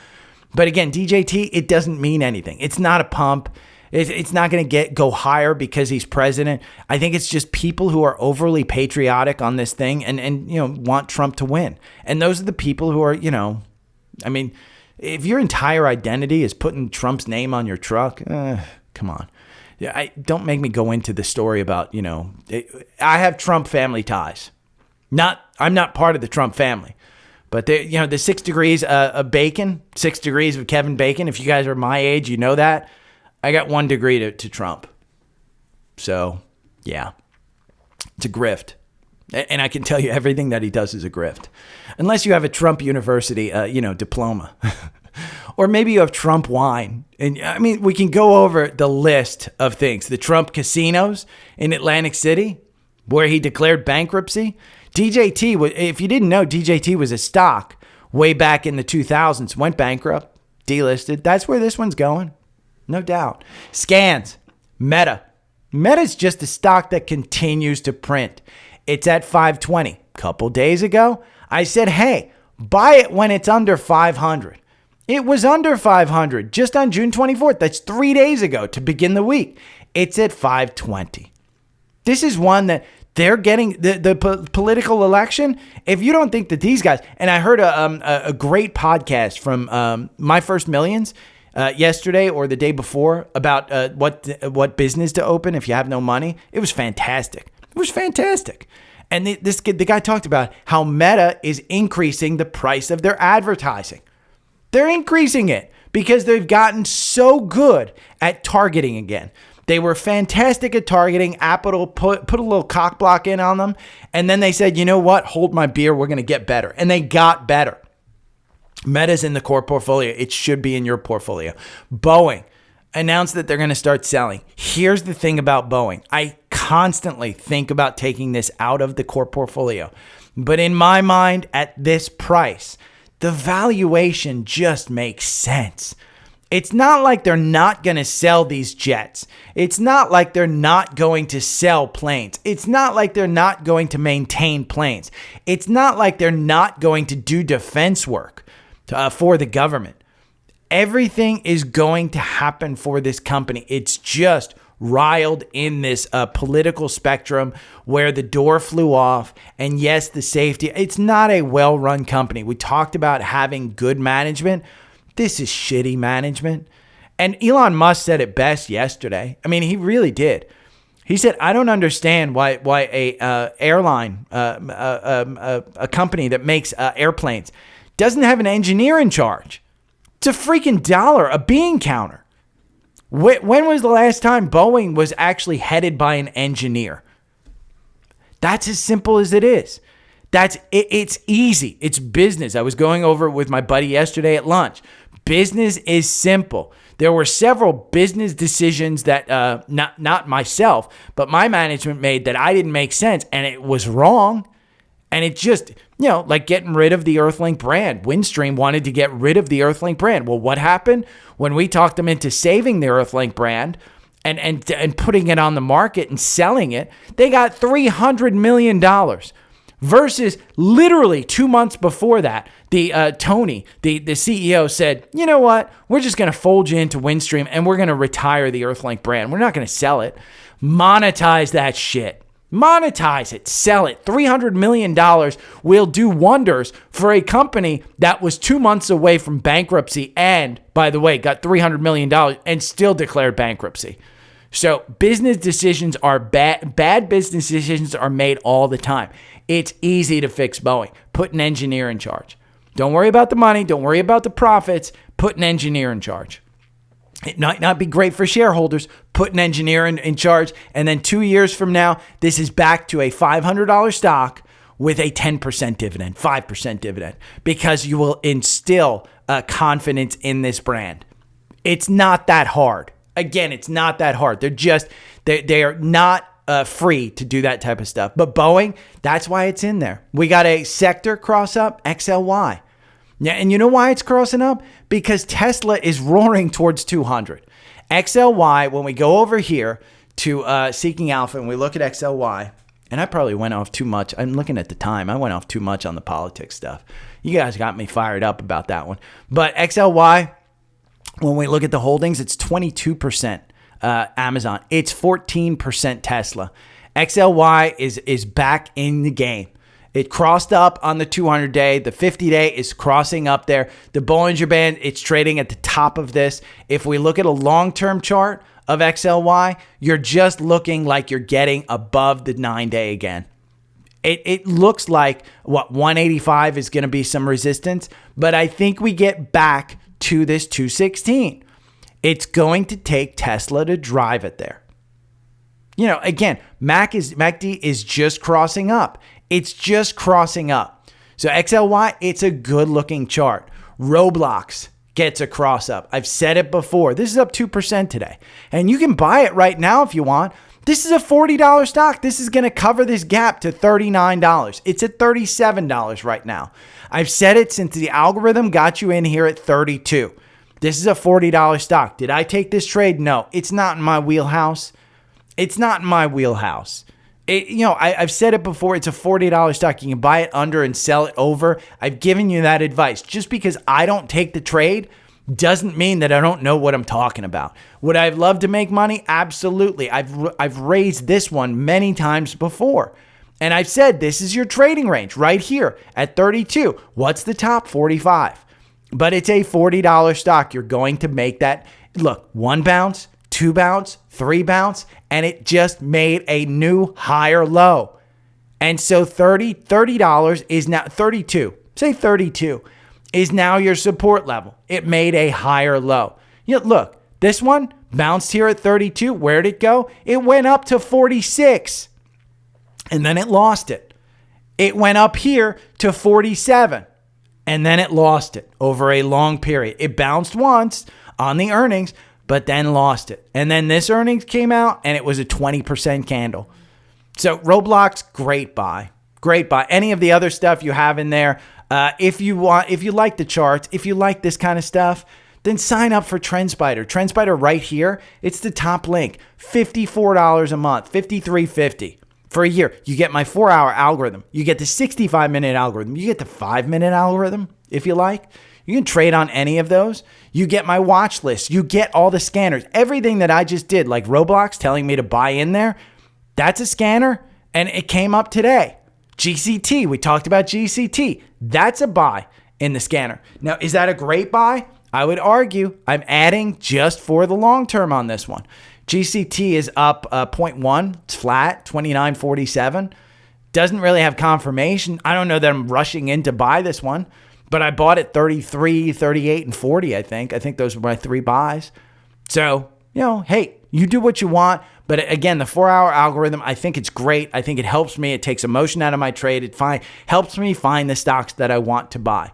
But again, DJT, it doesn't mean anything. It's not a pump. It's not going to go higher because he's president. I think it's just people who are overly patriotic on this thing and want Trump to win. And those are the people who are, if your entire identity is putting Trump's name on your truck, come on. Yeah, don't make me go into the story about, I have Trump family ties. I'm not part of the Trump family. But, the 6 degrees of bacon, 6 degrees of Kevin Bacon, if you guys are my age, you know that. I got 1 degree to Trump. So, yeah, it's a grift. And I can tell you everything that he does is a grift. Unless you have a Trump University, diploma. Or maybe you have Trump wine. And we can go over the list of things. The Trump casinos in Atlantic City, where he declared bankruptcy. DJT, if you didn't know, DJT was a stock way back in the 2000s, went bankrupt, delisted. That's where this one's going. No doubt. Scans, Meta. Meta's just a stock that continues to print. It's at 520. A couple days ago, I said, hey, buy it when it's under 500. It was under 500 just on June 24th. That's 3 days ago to begin the week. It's at 520. This is one that they're getting the political election. If you don't think that these guys, and I heard a great podcast from My First Millions yesterday or the day before about what business to open if you have no money. It was fantastic. It was fantastic. And the guy talked about how Meta is increasing the price of their advertising. They're increasing it because they've gotten so good at targeting again. They were fantastic at targeting. Apple put a little cock block in on them. And then they said, you know what? Hold my beer. We're going to get better. And they got better. Meta's in the core portfolio. It should be in your portfolio. Boeing announced that they're going to start selling. Here's the thing about Boeing. I constantly think about taking this out of the core portfolio. But in my mind, at this price, the valuation just makes sense. It's not like they're not going to sell these jets. It's not like they're not going to sell planes. It's not like they're not going to maintain planes. It's not like they're not going to do defense work for the government. Everything is going to happen for this company. It's just riled in this political spectrum where the door flew off. And yes, the safety, it's not a well-run company. We talked about having good management. This is shitty management. And Elon Musk said it best yesterday. I mean, he really did. He said, I don't understand why a airline, a company that makes airplanes, doesn't have an engineer in charge. It's a freaking dollar a bean counter. When was the last time Boeing was actually headed by an engineer? That's as simple as it is. It's easy. It's business. I was going over it with my buddy yesterday at lunch. Business is simple. There were several business decisions that, not myself, but my management made that I didn't make sense, and it was wrong. And it just, like getting rid of the Earthlink brand. Windstream wanted to get rid of the Earthlink brand. Well, what happened when we talked them into saving the Earthlink brand and putting it on the market and selling it? They got $300 million versus literally 2 months before that. Tony, the CEO, said, you know what? We're just going to fold you into Windstream and we're going to retire the Earthlink brand. We're not going to sell it. Monetize that shit. Monetize it. Sell it. $300 million will do wonders for a company that was 2 months away from bankruptcy and, by the way, got $300 million and still declared bankruptcy. So business decisions are bad. Bad business decisions are made all the time. It's easy to fix Boeing. Put an engineer in charge. Don't worry about the money. Don't worry about the profits. Put an engineer in charge. It might not be great for shareholders. Put an engineer in charge. And then 2 years from now, this is back to a $500 stock with a 10% dividend, 5% dividend, because you will instill confidence in this brand. It's not that hard. Again, it's not that hard. They are not free to do that type of stuff. But Boeing, that's why it's in there. We got a sector cross up, XLY. Yeah, and you know why it's crossing up? Because Tesla is roaring towards 200. XLY, when we go over here to Seeking Alpha and we look at XLY, and I probably went off too much. I'm looking at the time. I went off too much on the politics stuff. You guys got me fired up about that one. But XLY, when we look at the holdings, it's 22% Amazon. It's 14% Tesla. XLY is back in the game. It crossed up on the 200-day. The 50-day is crossing up there. The Bollinger Band, it's trading at the top of this. If we look at a long-term chart of XLY, you're just looking like you're getting above the 9-day again. It looks like, 185 is going to be some resistance, but I think we get back to this 216. It's going to take Tesla to drive it there. Again, MACD is just crossing up. It's just crossing up. So XLY, it's a good looking chart. Roblox gets a cross up. I've said it before. This is up 2% today. And you can buy it right now if you want. This is a $40 stock. This is going to cover this gap to $39. It's at $37 right now. I've said it since the algorithm got you in here at 32. This is a $40 stock. Did I take this trade? No, it's not in my wheelhouse. It's not in my wheelhouse. I've said it before. It's a $40 stock. You can buy it under and sell it over. I've given you that advice. Just because I don't take the trade doesn't mean that I don't know what I'm talking about. Would I love to make money? Absolutely. I've raised this one many times before. And I've said this is your trading range right here at 32. What's the top? 45. But it's a $40 stock. You're going to make that. Look, 1 bounce, 2 bounce, 3 bounce, and it just made a new higher low. And so $30 is now 32. Say 32 is now your support level. It made a higher low. Look, this one bounced here at 32. Where'd it go? It went up to 46. And then it lost it. It went up here to 47. And then it lost it over a long period. It bounced once on the earnings, but then lost it. And then this earnings came out and it was a 20% candle. So Roblox, great buy. Great buy. Any of the other stuff you have in there, if you like the charts, if you like this kind of stuff, then sign up for Trendspider. Trendspider right here, it's the top link. $54 a month, $53.50 for a year. You get my 4-hour algorithm. You get the 65-minute algorithm. You get the 5-minute algorithm if you like. You can trade on any of those. You get my watch list. You get all the scanners. Everything that I just did, like Roblox telling me to buy in there, that's a scanner, and it came up today. GCT, we talked about GCT. That's a buy in the scanner. Now, is that a great buy? I would argue I'm adding just for the long term on this one. GCT is up 0.1. It's flat, 29.47. Doesn't really have confirmation. I don't know that I'm rushing in to buy this one, but I bought it 33, 38, and 40, I think. I think those were my 3 buys. So, hey, you do what you want. But again, the 4-hour algorithm, I think it's great. I think it helps me. It takes emotion out of my trade. It helps me find the stocks that I want to buy.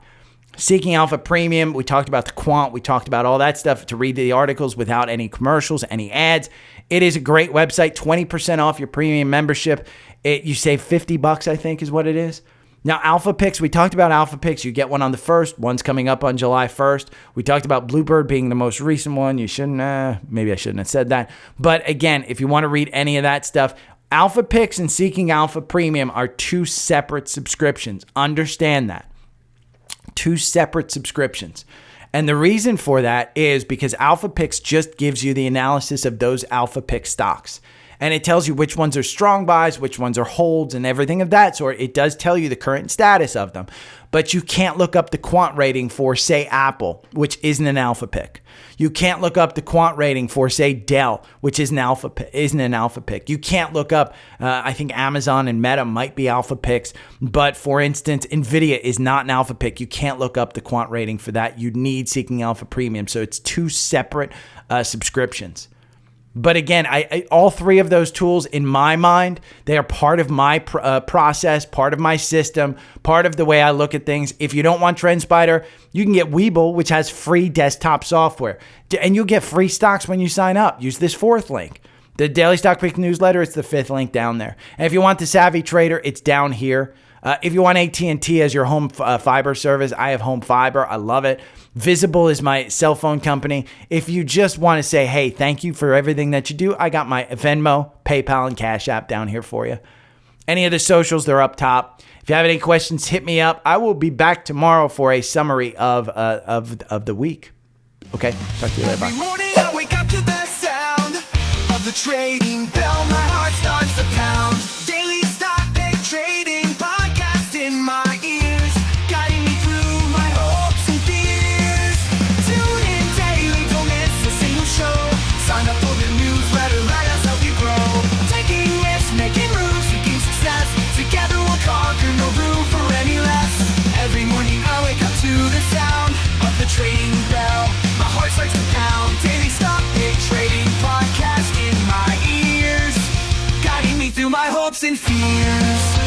Seeking Alpha Premium, we talked about the quant. We talked about all that stuff to read the articles without any commercials, any ads. It is a great website, 20% off your premium membership. You save $50, I think is what it is. Now, Alpha Picks, we talked about Alpha Picks. You get one on the 1st. One's coming up on July 1st. We talked about Bluebird being the most recent one. You shouldn't, maybe I shouldn't have said that. But again, if you want to read any of that stuff, Alpha Picks and Seeking Alpha Premium are 2 separate subscriptions. Understand that. 2 separate subscriptions. And the reason for that is because Alpha Picks just gives you the analysis of those Alpha Pick stocks. And it tells you which ones are strong buys, which ones are holds, and everything of that sort. It does tell you the current status of them. But you can't look up the quant rating for, say, Apple, which isn't an Alpha Pick. You can't look up the quant rating for, say, Dell, which isn't an Alpha Pick. You can't look up, I think Amazon and Meta might be Alpha Picks. But for instance, NVIDIA is not an Alpha Pick. You can't look up the quant rating for that. You need Seeking Alpha Premium. So it's 2 separate subscriptions. But again, all 3 of those tools, in my mind, they are part of my process, part of my system, part of the way I look at things. If you don't want Trendspider, you can get Webull, which has free desktop software. And you'll get free stocks when you sign up. Use this 4th link. The Daily Stock Pick newsletter, it's the 5th link down there. And if you want the Savvy Trader, it's down here. If you want AT&T as your home fiber service, I have home fiber. I love it. Visible is my cell phone company. If you just want to say, hey, thank you for everything that you do, I got my Venmo, PayPal, and Cash App down here for you. Any of the socials, they're up top. If you have any questions, hit me up. I will be back tomorrow for a summary of the week. Okay, talk to you later. Bye. Every morning I wake up to the sound of the trading bell. My heart starts to pound. Daily stock pick trading podcast in my ears, guiding me through my hopes and fears. Tune in daily, don't miss a single show. Sign up for the newsletter, let us help you grow. Taking risks, making moves, seeking success. Together we'll conquer, no room for any less. Every morning I wake up to the sound of the trading bell. My heart starts to pound. Daily stock pick trading podcast in my ears, guiding me through my hopes and fears.